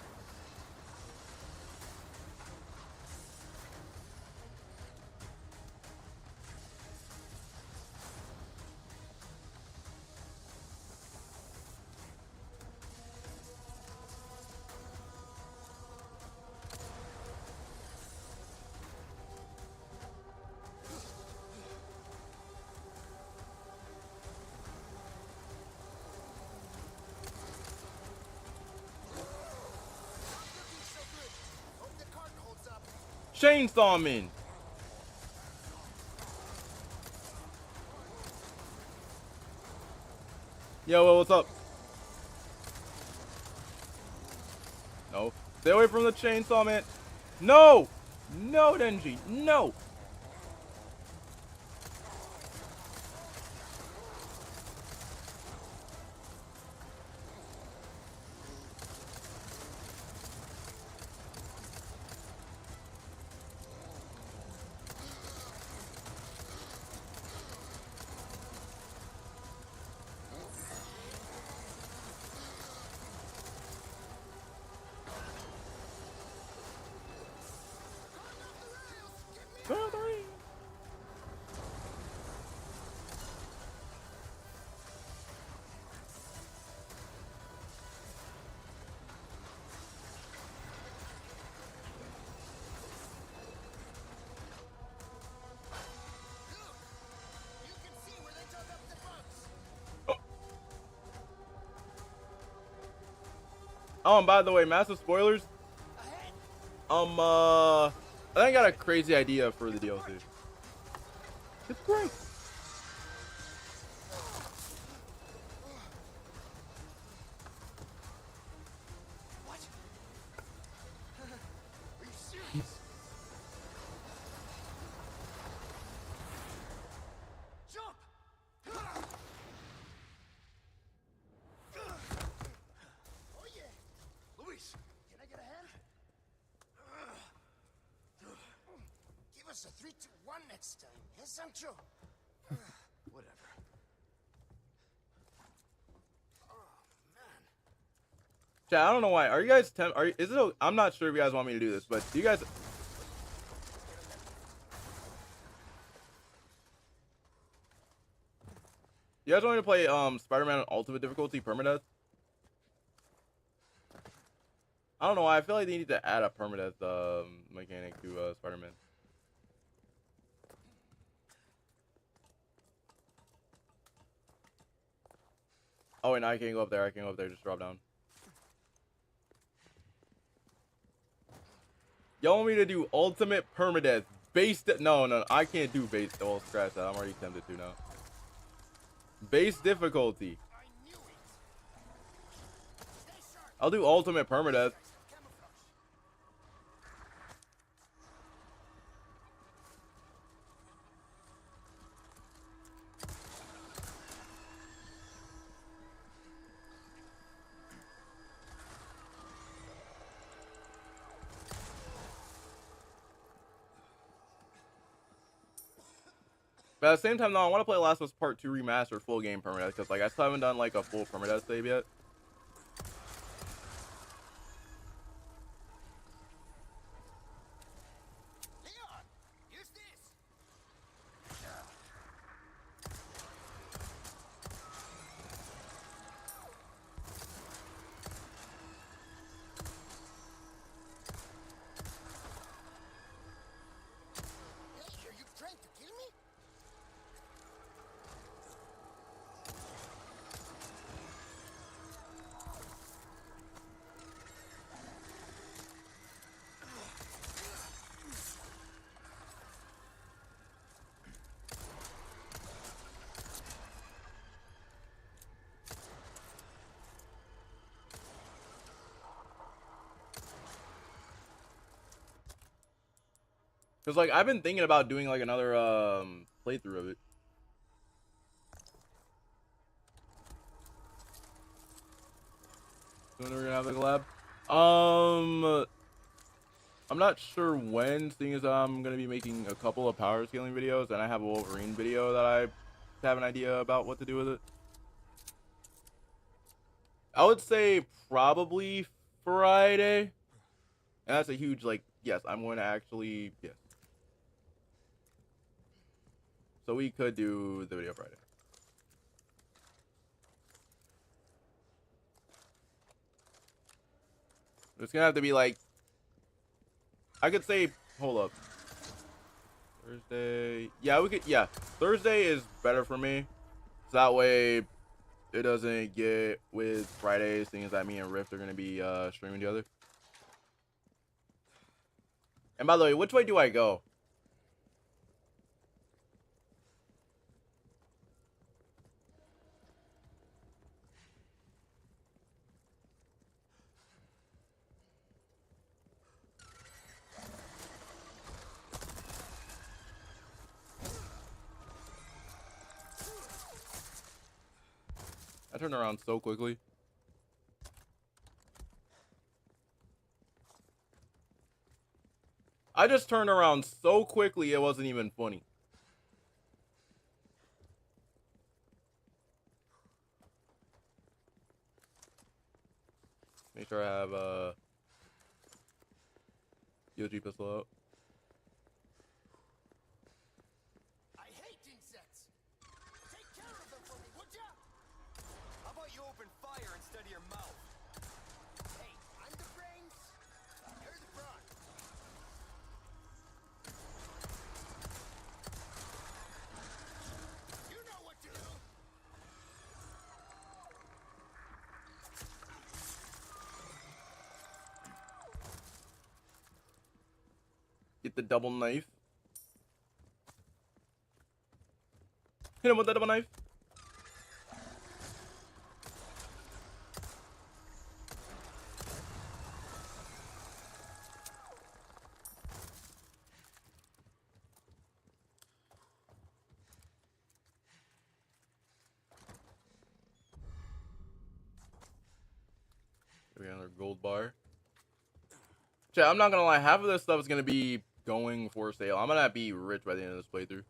Hope the cart holds up. Chainsaw man. Yo, what's up? No. Stay away from the chainsaw, man. No! No, Denji. No! Oh, and by the way, massive spoilers. I think I got a crazy idea for the DLC. It's great. What? Are you serious? Jump! Oh yeah. Luis, can I get a hand? Give us a 3-2-1 next time, eh, Sancho? Whatever. Chat, I don't know why. Are you guys is it I'm not sure if you guys want me to do this, but do you guys want me to play Spider-Man on ultimate difficulty permadeath? I don't know why. I feel like they need to add a permadeath mechanic to Spider-Man. Oh wait, no, I can't go up there. I can't go up there. Just drop down. Y'all want me to do ultimate permadeath base? No, I can't do base. Oh, scratch that. I'm already tempted to now. Base difficulty. I'll do ultimate permadeath. But at the same time, though, I want to play Last of Us Part 2 Remastered full game permadeath, because like I still haven't done like a full permadeath save yet. Leon, use this. Hey, are you trying to kill me? Because like I've been thinking about doing like another playthrough of it. When we're gonna have the collab. I'm not sure when, seeing as I'm gonna be making a couple of power scaling videos, and I have a Wolverine video that I have an idea about what to do with it. I would say probably Friday, and that's a huge like yes. I'm going to actually yes. So we could do the video Friday. It's gonna have to be like, I could say, hold up. Thursday. Yeah, we could. Yeah, Thursday is better for me. So that way, it doesn't get with Friday, seeing as that me and Rift are gonna be streaming together. And by the way, which way do I go? I turned around so quickly. I just turned around so quickly it wasn't even funny. Make sure I have UG pistol out. I hate insects. Take care of them for me, would ya? How about you open fire instead of your mouth? Hey, I'm the brains. You're the brawn. You know what to do. Get the double knife. Hit him with the double knife. We got another gold bar. Chat, I'm not gonna lie, half of this stuff is gonna be going for sale. I'm gonna be rich by the end of this playthrough.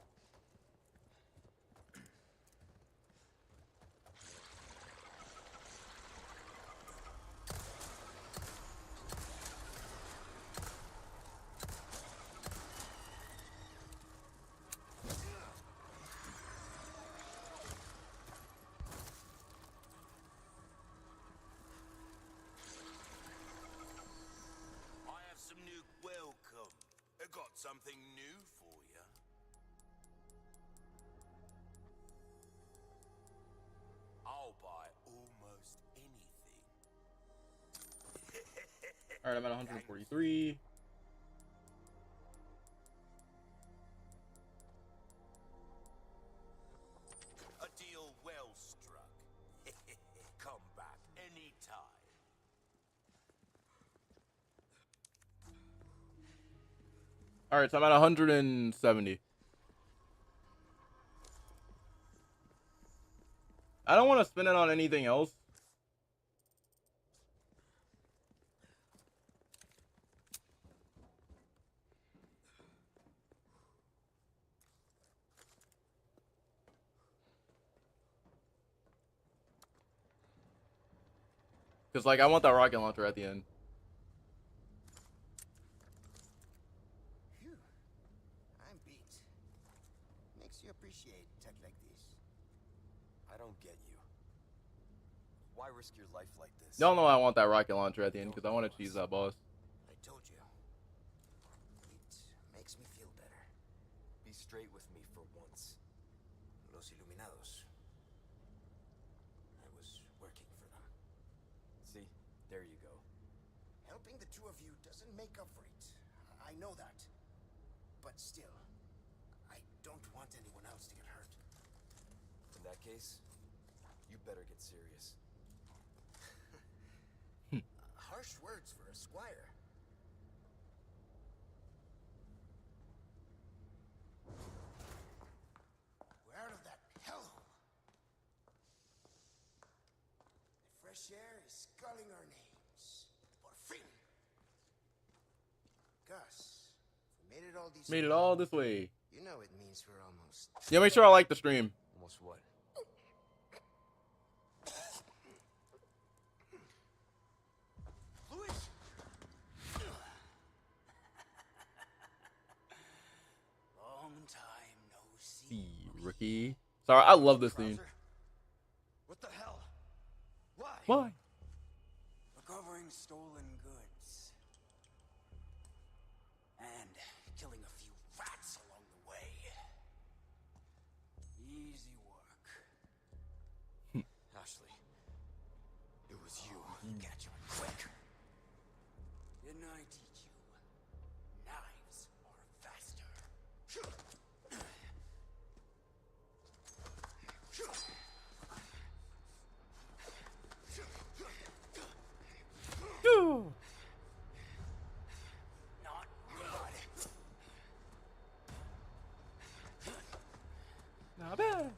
I have some new welcome. I got something new for you. I'll buy almost anything. Alright, I'm at 143. A deal well struck. Come back anytime. Alright, so I'm at 170. I don't want to spend it on anything else. Because, like, I want that rocket launcher at the end. Phew. I'm beat. Makes you appreciate tech like this. I don't get you. Why risk your life like this? Y'all know I want that rocket launcher at the end because I want to cheese that boss. I told you. It makes me feel better. Be straight with me for once. Los Iluminados. I was working for them. See? There you go. Helping the two of you doesn't make up for it. I know that. But still, I don't want anyone else to get hurt. In that case, you better get serious. Harsh words for a squire. We're out of that hellhole. The fresh air is calling our names. Por fin. Gus, we made it all these Made it all this way. You know it means we're almost. Yeah, make sure I like the stream. Almost what? Luis! Long time no see. See, rookie. Sorry, I love this scene. What the hell? Why? Why? Recovering stolen goods. And killing a few rats along the way. Easy work. Ashley, it was you. Catch on quick. Didn't I teach you? Knives are faster. Not good. Not bad.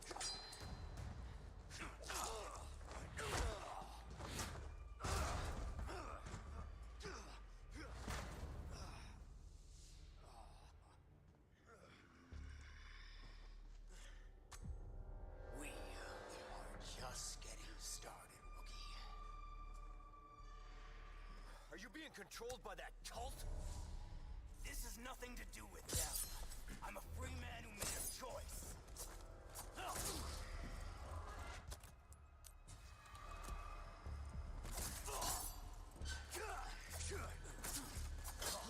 controlled by that cult? This has nothing to do with them. I'm a free man who made a choice.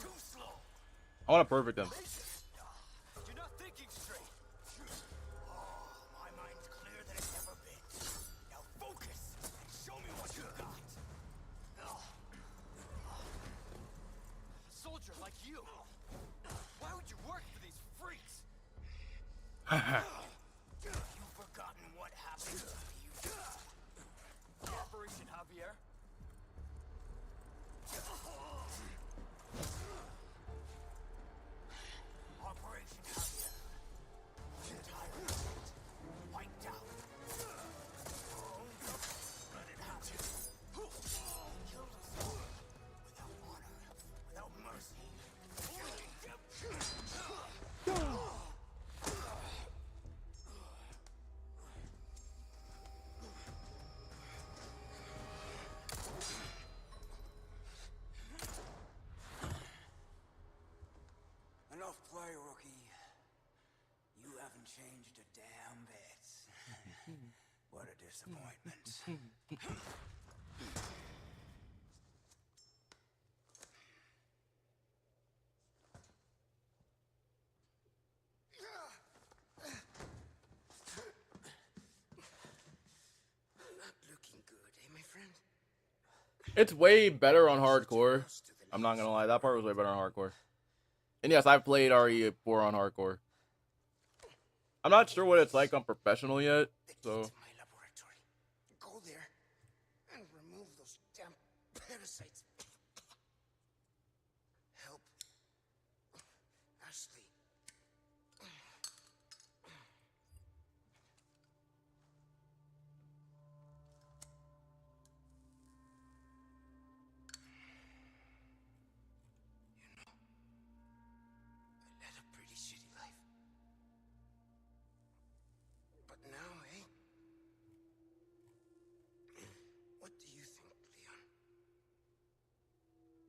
Too slow. I want to perfect him. You're not thinking straight. Oh, my mind's clearer than it's ever been. Now focus and show me what you got. A soldier like you. Why would you work for these freaks? You've forgotten what happened to you. Operation Javier. Operation Javier. The entire world wiped out. Let it happen. Killed us all without honor, without mercy. Enough play, rookie. You haven't changed a damn bit. What a disappointment. Not looking good, eh, my friend? It's way better on hardcore. I'm not gonna lie, that part was way better on hardcore. And yes, I've played RE4 on hardcore. I'm not sure what it's like on professional yet, so. My laboratory. Go there and remove those damn parasites. Help Ashley. I led a pretty shitty life. But now, eh? What do you think, Leon?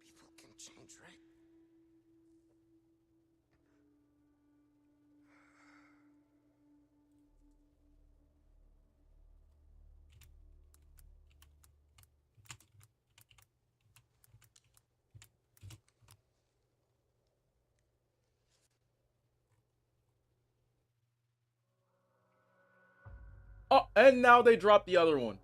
People can change, right? Oh, and now they dropped the other one.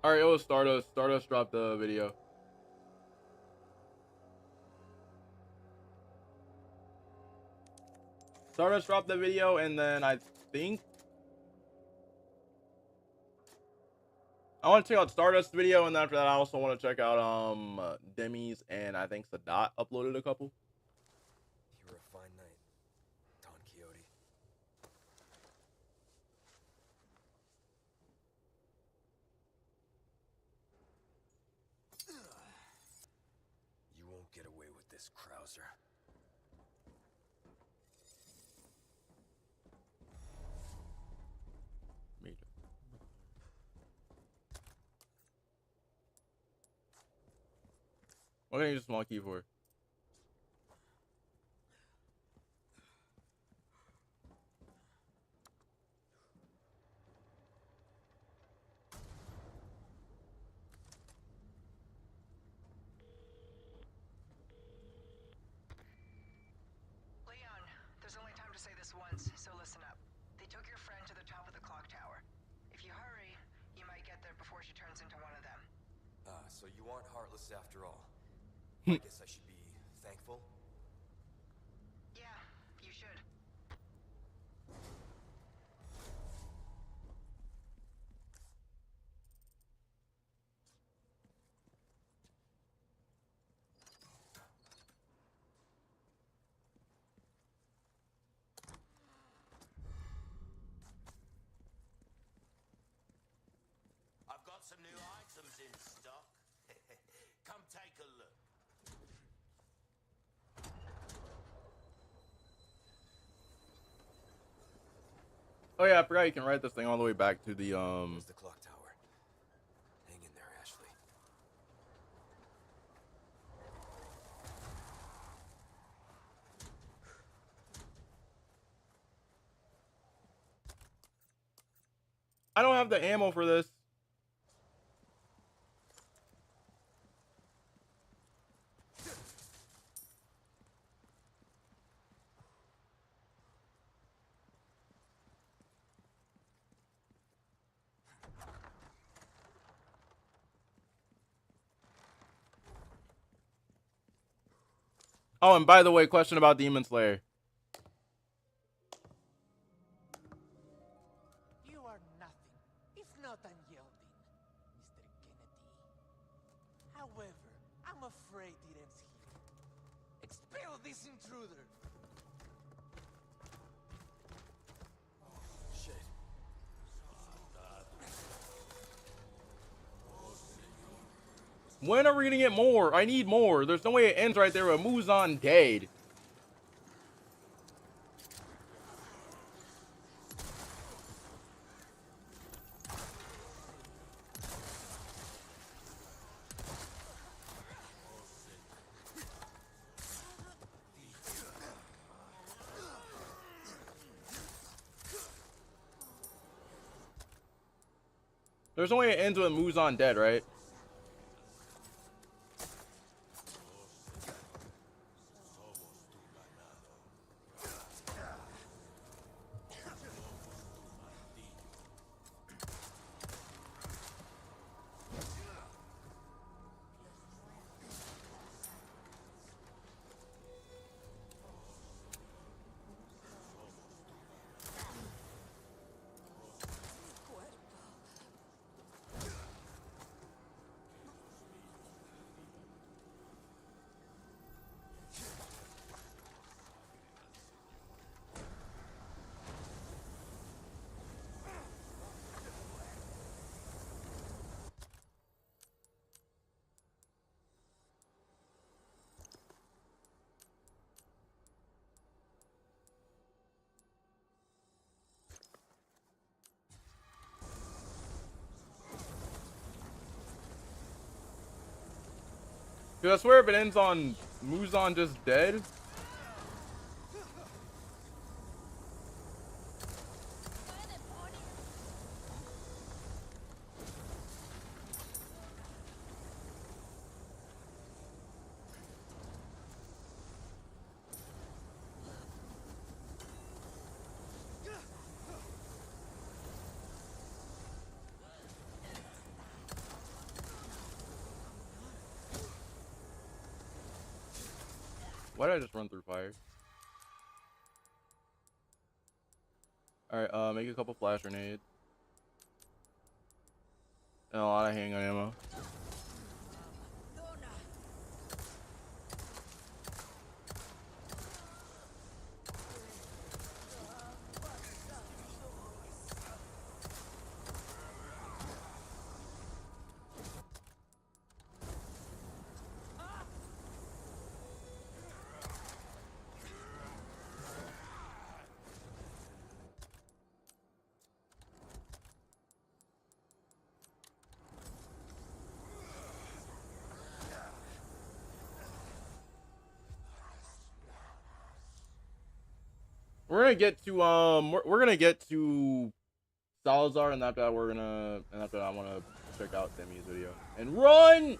All right, it was Stardust. Stardust dropped the video. Stardust dropped the video, and then I think I want to check out Stardust video, and after that, I also want to check out Demi's, and I think Sadat uploaded a couple. You were a fine knight, Don Quixote. You won't get away with this, Krauser. What can I use a small key for? Leon, there's only time to say this once, so listen up. They took your friend to the top of the clock tower. If you hurry, you might get there before she turns into one of them. So you aren't heartless after all. I guess I should be thankful. Yeah, you should. some new items in stock. Come take a look. Oh yeah, I forgot you can ride this thing all the way back to the There's the clock tower. Hang in there, Ashley. I don't have the ammo for this. Oh, and by the way, question about Demon Slayer. You are nothing, if not unyielding, Mr. Kennedy. However, I'm afraid it ends here. Expel this intruder! Shit. When are we gonna get more? I need more. There's no way it ends right there with Muzan dead. There's no way it ends with Muzan dead, right? Dude, I swear if it ends on Muzan just dead. Why did I just run through fire? Alright, make a couple flash grenades. And a lot of handgun ammo. We're gonna get to we're gonna get to Salazar, and after that I wanna check out Demi's video. And run!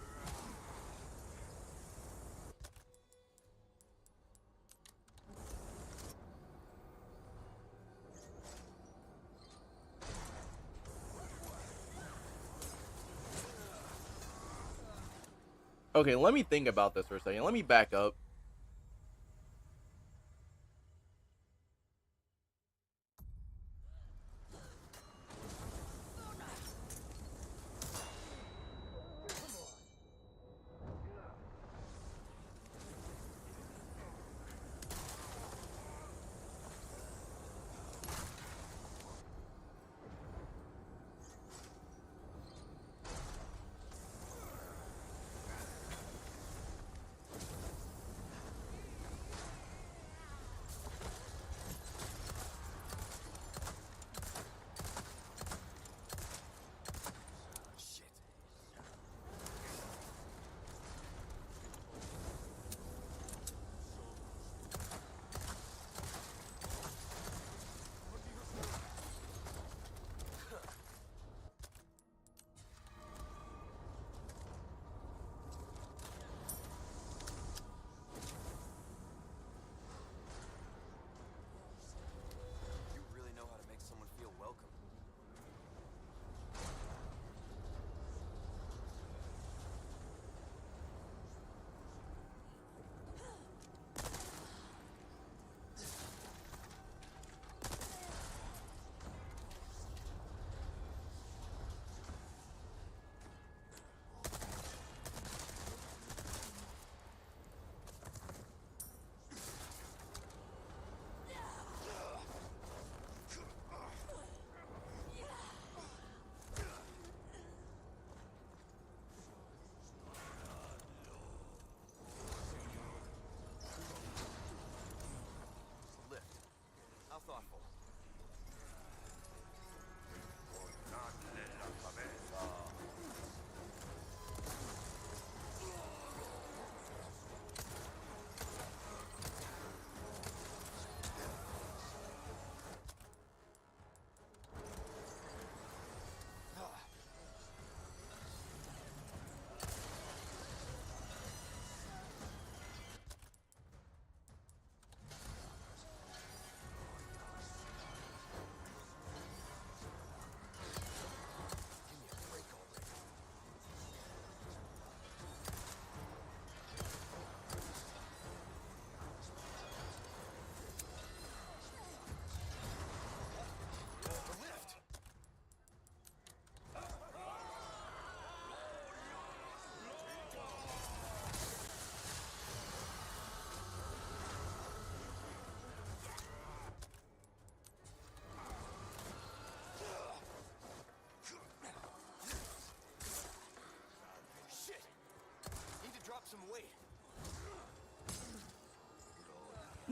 Okay, let me think about this for a second. Let me back up.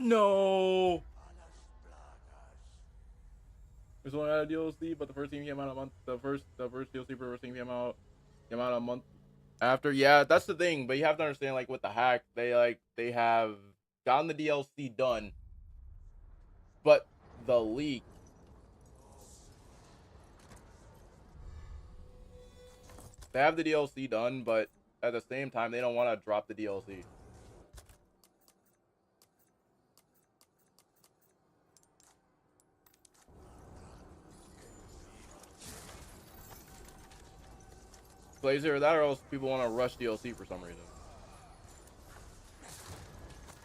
No. There's only out of DLC, but the first team came out a month. The first DLC for the first team came out a month after. Yeah, that's the thing. But you have to understand, like with the hack, they have gotten the DLC done, but the leak. They have the DLC done, but at the same time, they don't want to drop the DLC. So it's either that or else people want to rush DLC for some reason.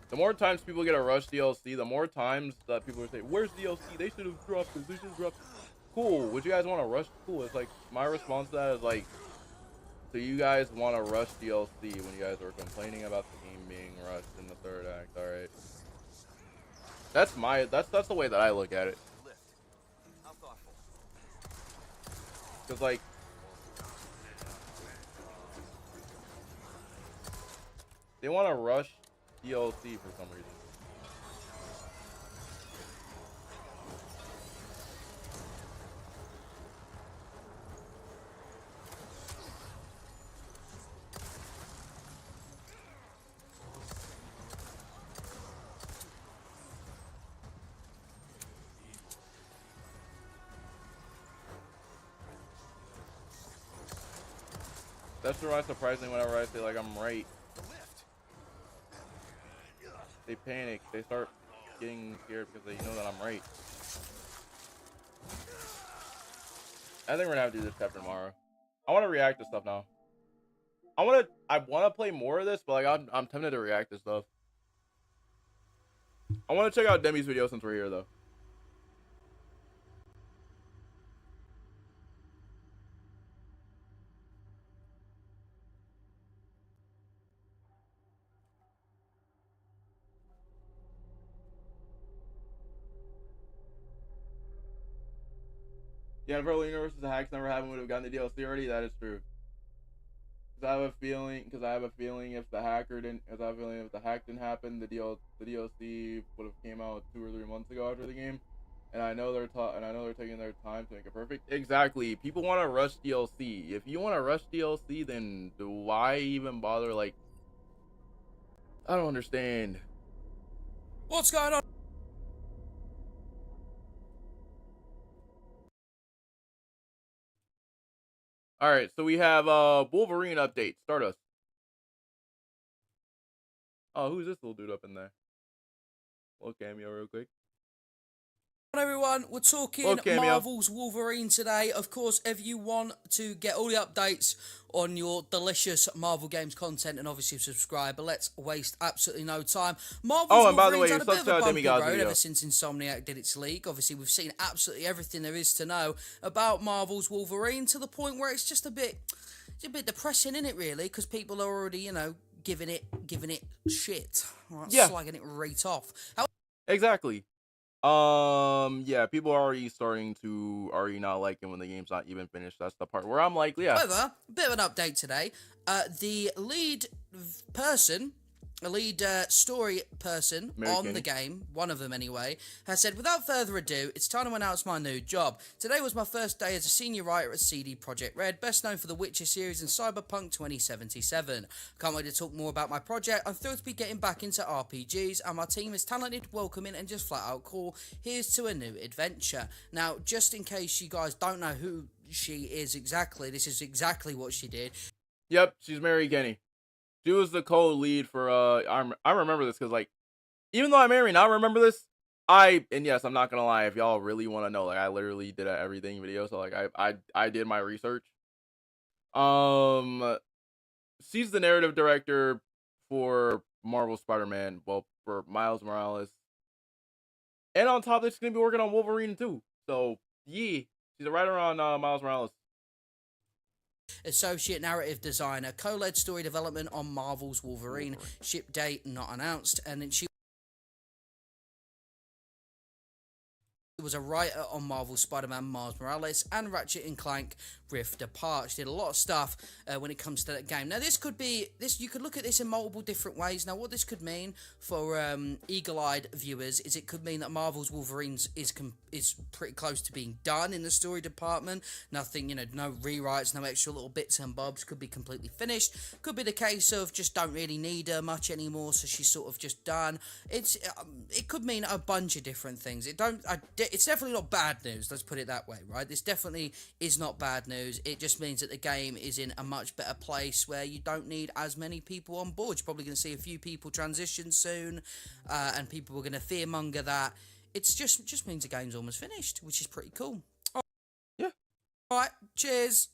The more times people get a rush DLC, the more times that people are saying, "Where's DLC? They should have dropped this. They should have dropped." Cool. Would you guys want to rush? Cool. It's like my response to that is like, so you guys want to rush DLC when you guys were complaining about the game being rushed in the third act. All right. That's the way that I look at it. Cause like. They want to rush DLC for some reason. That's why surprising whenever I say like I'm right. They panic. They start getting scared because they know that I'm right. I think we're gonna have to do this chapter tomorrow. I want to react to stuff now. I want to play more of this, but like I'm tempted to react to stuff. I want to check out Demi's video since we're here though. Yeah, Unfurled Universe, the hacks never happened, would have gotten the DLC already. That is true. Because I have a feeling if the hack didn't happen, the DLC would have came out 2 or 3 months ago after the game. And I know they're taking their time to make it perfect. Exactly. People want to rush DLC. If you want to rush DLC, then why even bother? Like, I don't understand. What's going on? All right, so we have Wolverine update. Start us. Oh, who's this little dude up in there? Little cameo real quick. Everyone, we're talking Marvel's Wolverine today. Of course, if you want to get all the updates on your delicious Marvel Games content, and obviously subscribe, but let's waste absolutely no time. Marvel's and by the way, Wolverine's had a bit of a bumpy road video. ever since Insomniac did its leak. Obviously, we've seen absolutely everything there is to know about Marvel's Wolverine, to the point where it's just a bit depressing, isn't it, really? Because people are already, you know, giving it shit. Right? Yeah. Slagging it right off. Exactly. Yeah, people are already not liking when the game's not even finished. That's the part where I'm like, yeah. However, a bit of an update today. The lead story person on the game, one of them anyway, has said, without further ado, it's time to announce my new job. Today was my first day as a senior writer at CD Projekt Red, best known for the Witcher series and Cyberpunk 2077. Can't wait to talk more about my project. I'm thrilled to be getting back into RPGs, and my team is talented, welcoming, and just flat out cool. Here's to a new adventure. Now, just in case you guys don't know who she is exactly, this is exactly what she did. Yep, she's Mary Kenny. She was the co-lead for I remember this because like, even though I may not remember this, and yes, I'm not gonna lie, if y'all really want to know, like I literally did an everything video, so like I did my research. She's the narrative director for Marvel Spider-Man, well, for Miles Morales, and on top of this, she's gonna be working on Wolverine too. So yeah, she's a writer on Miles Morales. Associate narrative designer, co-led story development on Marvel's Wolverine. Ship date not announced, and then she was a writer on Marvel's Spider-Man Miles Morales and Ratchet and Clank Rift Apart. She did a lot of stuff when it comes to that game. Now, this could be this. You could look at this in multiple different ways. Now, what this could mean for eagle-eyed viewers is it could mean that Marvel's Wolverines is pretty close to being done in the story department. Nothing, no rewrites, no extra little bits and bobs. Could be completely finished. Could be the case of just don't really need her much anymore, so she's sort of just done. It could mean a bunch of different things. It's definitely not bad news. Let's put it that way, right? This definitely is not bad news. It just means that the game is in a much better place where you don't need as many people on board. You're probably going to see a few people transition soon, and people are going to fearmonger that. It just means the game's almost finished, which is pretty cool. Yeah. All right. Cheers.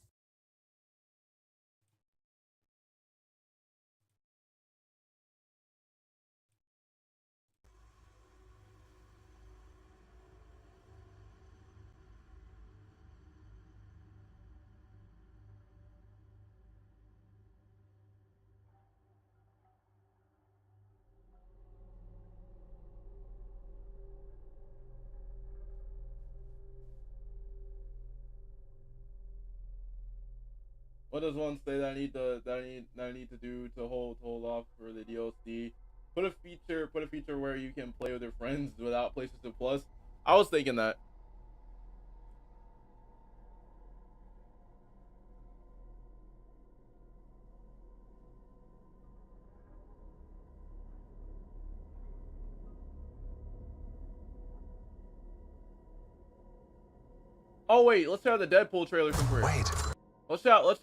What does one say that I need to do to hold off for the DLC? Put a feature where you can play with your friends without PlayStation Plus. I was thinking that. Oh wait, let's check out the Deadpool trailer first. Wait. Let's check out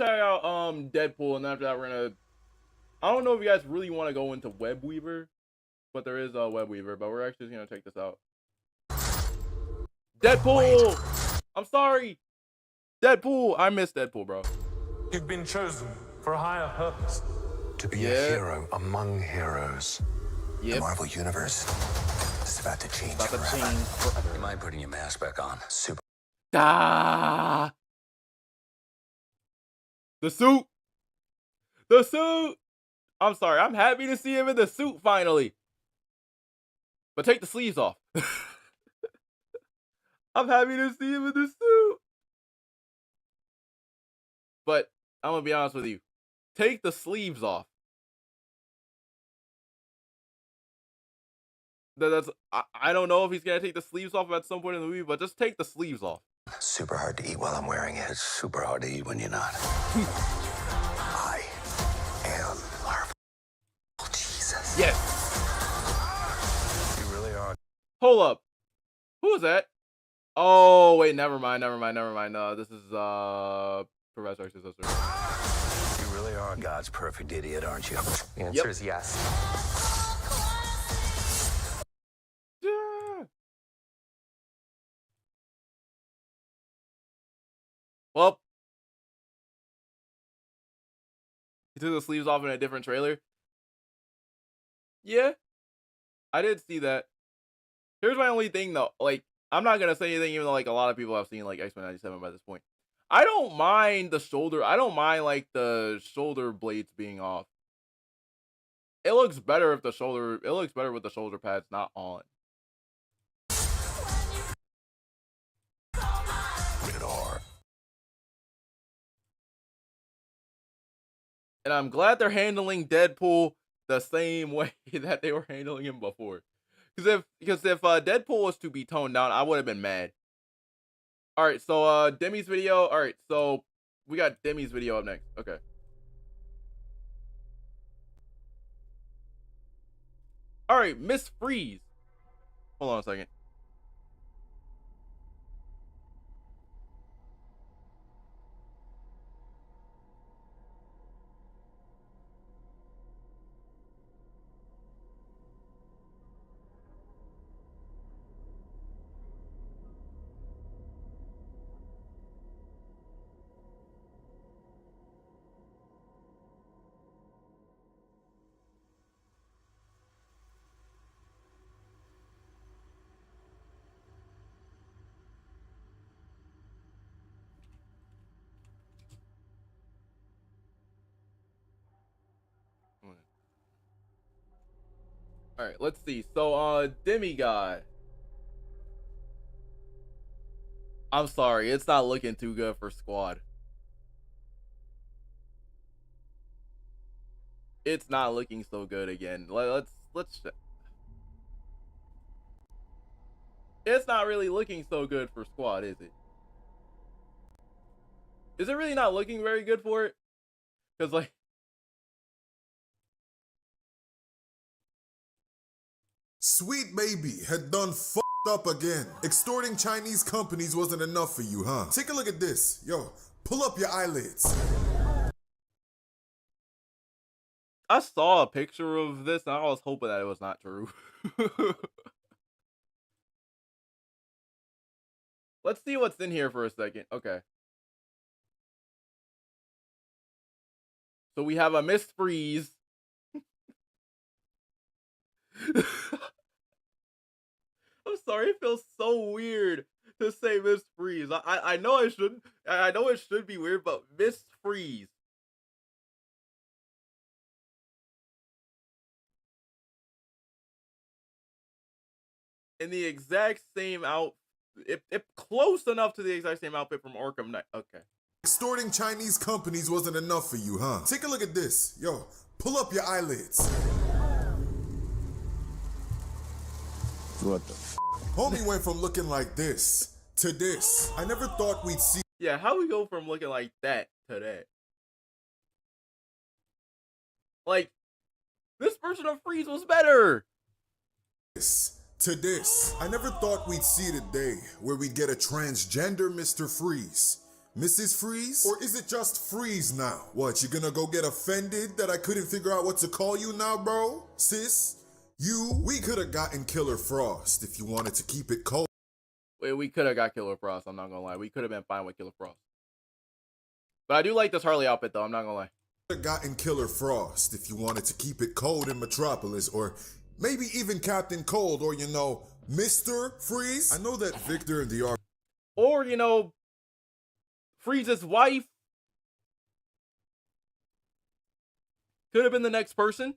Deadpool, and after that we're gonna. I don't know if you guys really want to go into Web Weaver, but there is a Web Weaver. But we're actually just gonna check this out. Deadpool. Wait. I'm sorry. Deadpool. I miss Deadpool, bro. You've been chosen for a higher purpose. To be a hero among heroes. Yep. The Marvel Universe is about to change forever. You mind putting your mask back on? Super. Ah. The suit. The suit. I'm sorry. I'm happy to see him in the suit finally. But take the sleeves off. I'm happy to see him in the suit. But I'm going to be honest with you. Take the sleeves off. I don't know if he's going to take the sleeves off at some point in the movie, but just take the sleeves off. Super hard to eat while I'm wearing it. It's super hard to eat when you're not. I am Marvel. Oh, Jesus. Yes. You really are. Hold up. Who is that? Oh, wait, never mind. This is, Professor X's sister. You really are God's perfect idiot, aren't you? The answer is yes. Well, he took the sleeves off in a different trailer. Yeah, I did see that. Here's my only thing, though. Like, I'm not going to say anything, even though, like, a lot of people have seen, like, X-Men 97 by this point. I don't mind the shoulder. I don't mind, like, the shoulder blades being off. It looks better if the shoulder... It looks better with the shoulder pads not on. And I'm glad they're handling Deadpool the same way that they were handling him before. Because if Deadpool was to be toned down, I would have been mad. All right, so Demi's video. All right, so we got Demi's video up next. Okay. All right, Miss Freeze. Hold on a second. All right, let's see. So, Demigod. I'm sorry, it's not looking too good for Squad. It's not looking so good again. Let's. It's not really looking so good for Squad, is it? Is it really not looking very good for it? Because, like, Sweet Baby had done fucked up again. Extorting Chinese companies wasn't enough for you, huh? Take a look at this. Yo, pull up your eyelids. I saw a picture of this and I was hoping that it was not true. Let's see what's in here for a second. Okay. So we have a Miss Freeze. I'm sorry, it feels so weird to say Miss Freeze. I know I shouldn't. I know it should be weird, but Miss Freeze. In the exact same outfit, if close enough to the exact same outfit from Arkham Knight. Okay. Extorting Chinese companies wasn't enough for you, huh? Take a look at this. Yo, pull up your eyelids. What the f? Homie went from looking like this to this. I never thought we'd see. Yeah, how we go from looking like that to that? Like, this version of Freeze was better. This to this. I never thought we'd see the day where we'd get a transgender Mr. Freeze. Mrs. Freeze? Or is it just Freeze now? What, you gonna go get offended that I couldn't figure out what to call you now, bro? Sis? We could have gotten Killer Frost if you wanted to keep it cold. Wait, we could have got Killer Frost, I'm not gonna lie. We could have been fine with Killer Frost. But I do like this Harley outfit, though, I'm not gonna lie. Could have gotten Killer Frost if you wanted to keep it cold in Metropolis, or maybe even Captain Cold, or, you know, Mr. Freeze. I know that Victor and the Or, you know, Freeze's wife could have been the next person.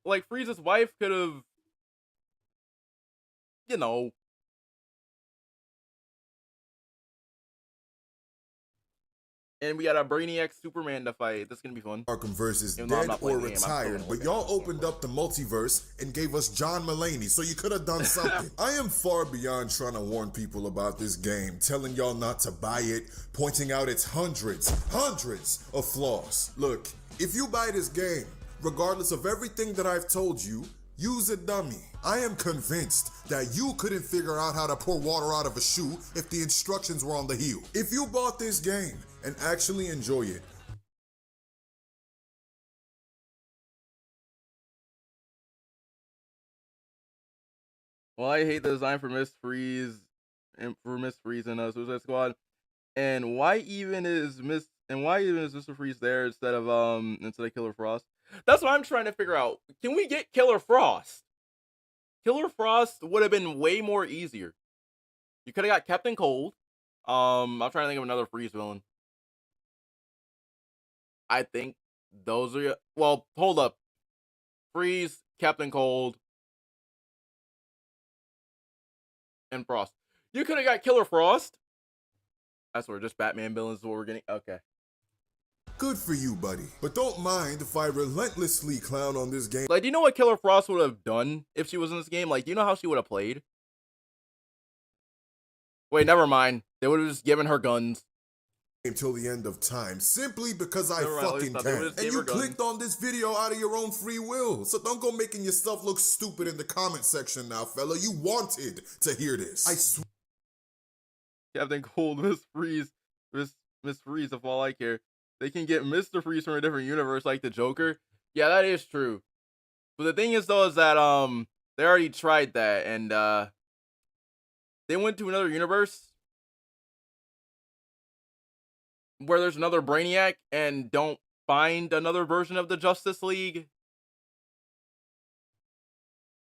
Like, Freeze's wife could have, you know. And we got a Brainiac Superman to fight. This is gonna be fun. Arkham versus dead or retired, but y'all opened up the multiverse and gave us John Mulaney, so you could have done something. I am far beyond trying to warn people about this game, telling y'all not to buy it, pointing out its hundreds of flaws. Look, if you buy this game, regardless of everything that I've told you, use a dummy. I am convinced that you couldn't figure out how to pour water out of a shoe if the instructions were on the heel. If you bought this game and actually enjoy it, well, I hate the design for Miss Freeze and in Suicide Squad. And why even is Mr. Freeze there instead of Killer Frost? That's what I'm trying to figure out. Can we get Killer Frost? Killer Frost would have been way more easier. You could have got Captain Cold. I'm trying to think of another Freeze villain. I think those are, well, hold up. Freeze, Captain Cold, and Frost. You could have got Killer Frost. I swear, just Batman villains is what we're getting. Okay. good for you, buddy. But don't mind if I relentlessly clown on this game. Like, do you know what Killer Frost would have done if she was in this game? Like, do you know how she would have played? Wait, never mind. They would have just given her guns. Until the end of time, simply because I fucking can. And you clicked on this video out of your own free will. So don't go making yourself look stupid in the comment section now, fella. You wanted to hear this. I swear. Captain Cold, Miss Freeze, Miss Freeze, if all I care. They can get Mr. Freeze from a different universe like the Joker. Yeah, that is true. But the thing is, though, is that they already tried that, and they went to another universe where there's another Brainiac and don't find another version of the Justice League.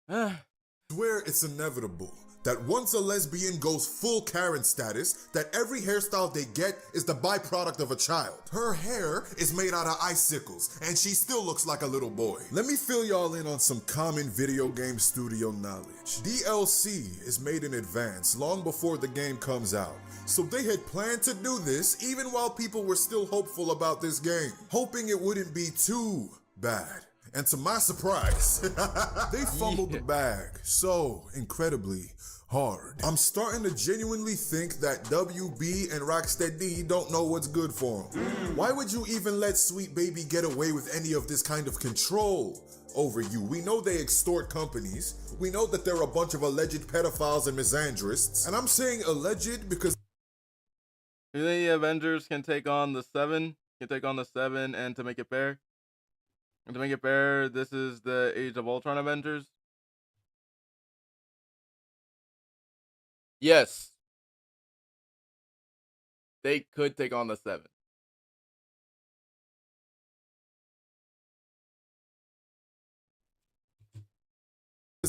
Swear it's inevitable that once a lesbian goes full Karen status, that every hairstyle they get is the byproduct of a child. Her hair is made out of icicles, and she still looks like a little boy. Let me fill y'all in on some common video game studio knowledge. DLC is made in advance, long before the game comes out. So they had planned to do this even while people were still hopeful about this game, hoping it wouldn't be too bad. And to my surprise, they fumbled the bag so incredibly hard. I'm starting to genuinely think that WB and Rocksteady don't know what's good for them. Why would you even let Sweet Baby get away with any of this kind of control over you? We know they extort companies. We know that they're a bunch of alleged pedophiles and misandrists. And I'm saying alleged because you think the Avengers can take on the Seven? Can take on the Seven, and to make it fair? And to make it fair, this is the Age of Ultron Avengers. Yes. They could take on the Seven.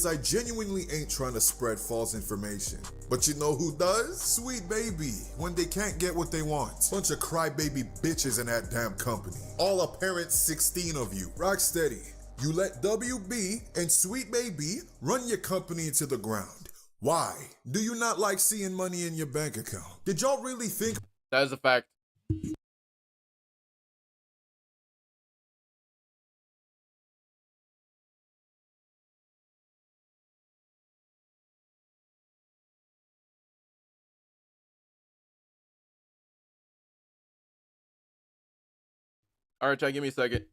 I genuinely ain't trying to spread false information. But you know who does? Sweet Baby, when they can't get what they want. Bunch of crybaby bitches in that damn company. All apparent 16 of you. Rocksteady, you let WB and Sweet Baby run your company into the ground. Why? Do you not like seeing money in your bank account? Did y'all really think? That is a fact. All right, Chad, give me a second.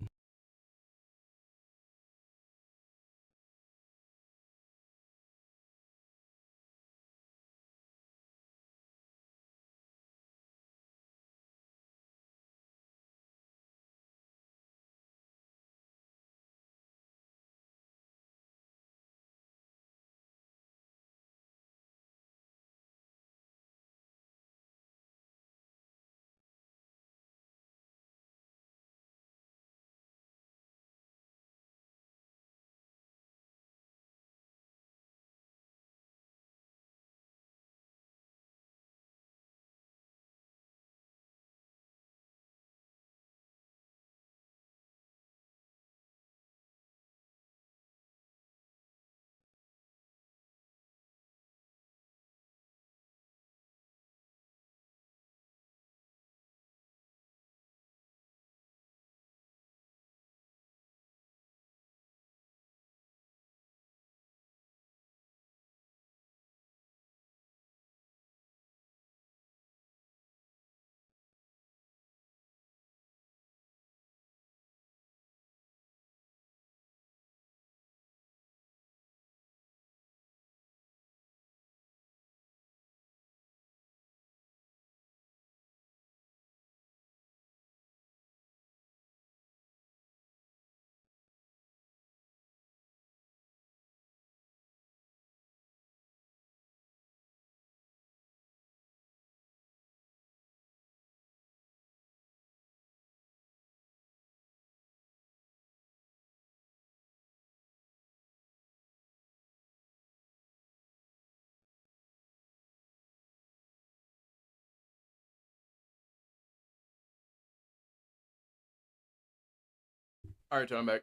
All right, John, I'm back.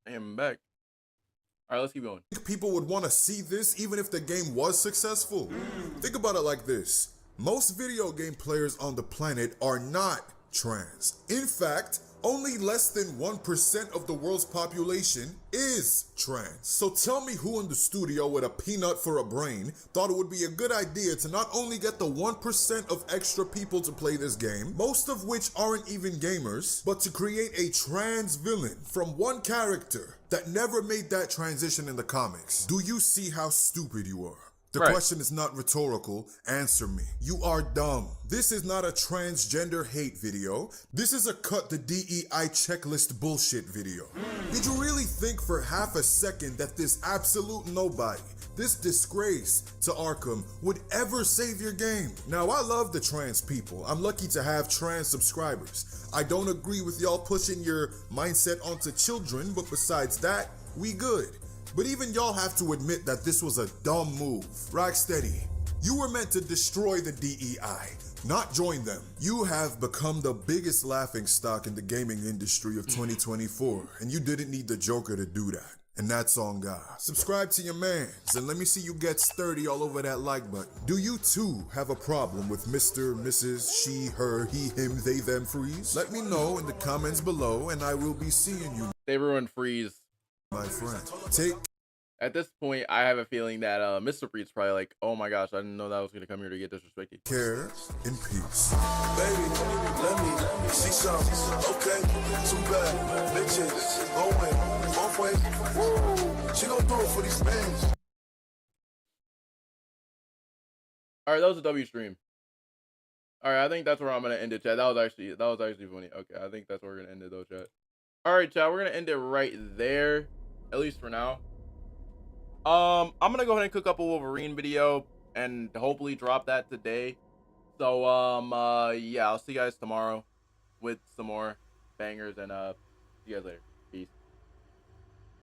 I am back. All right, let's keep going. People would want to see this even if the game was successful. Think about it like this. Most video game players on the planet are not trans. In fact, only less than 1% of the world's population is trans. So tell me who in the studio with a peanut for a brain thought it would be a good idea to not only get the 1% of extra people to play this game, most of which aren't even gamers, but to create a trans villain from one character that never made that transition in the comics. Do you see how stupid you are? The question is not rhetorical. Answer me. You are dumb. This is not a transgender hate video. This is a cut the DEI checklist bullshit video. Did you really think for half a second that this absolute nobody, this disgrace to Arkham, would ever save your game? Now, I love the trans people. I'm lucky to have trans subscribers. I don't agree with y'all pushing your mindset onto children, but besides that, we good. But even y'all have to admit that this was a dumb move. Rocksteady, you were meant to destroy the DEI, not join them. You have become the biggest laughingstock in the gaming industry of 2024, and you didn't need the Joker to do that. And that's on God. Subscribe to your mans, and let me see you get sturdy all over that like button. Do you too have a problem with Mr., Mrs., she, her, he, him, they, them freeze? Let me know in the comments below, and I will be seeing you. They ruined Freeze. My friend, take. At this point, I have a feeling that Mr. Freeze probably like, oh my gosh, I didn't know that I was gonna come here to get disrespected. Care in peace. Baby, let me see something. Okay, too bad. Bitches, going both ways. Woo! She gon' do it for these fans. All right, that was a W stream. All right, I think that's where I'm gonna end it, chat. That was actually funny. Okay, I think that's where we're gonna end it though, chat. All right, chat, we're gonna end it right there, at least for now. I'm gonna go ahead and cook up a Wolverine video and hopefully drop that today. So yeah, I'll see you guys tomorrow with some more bangers, and see you guys later.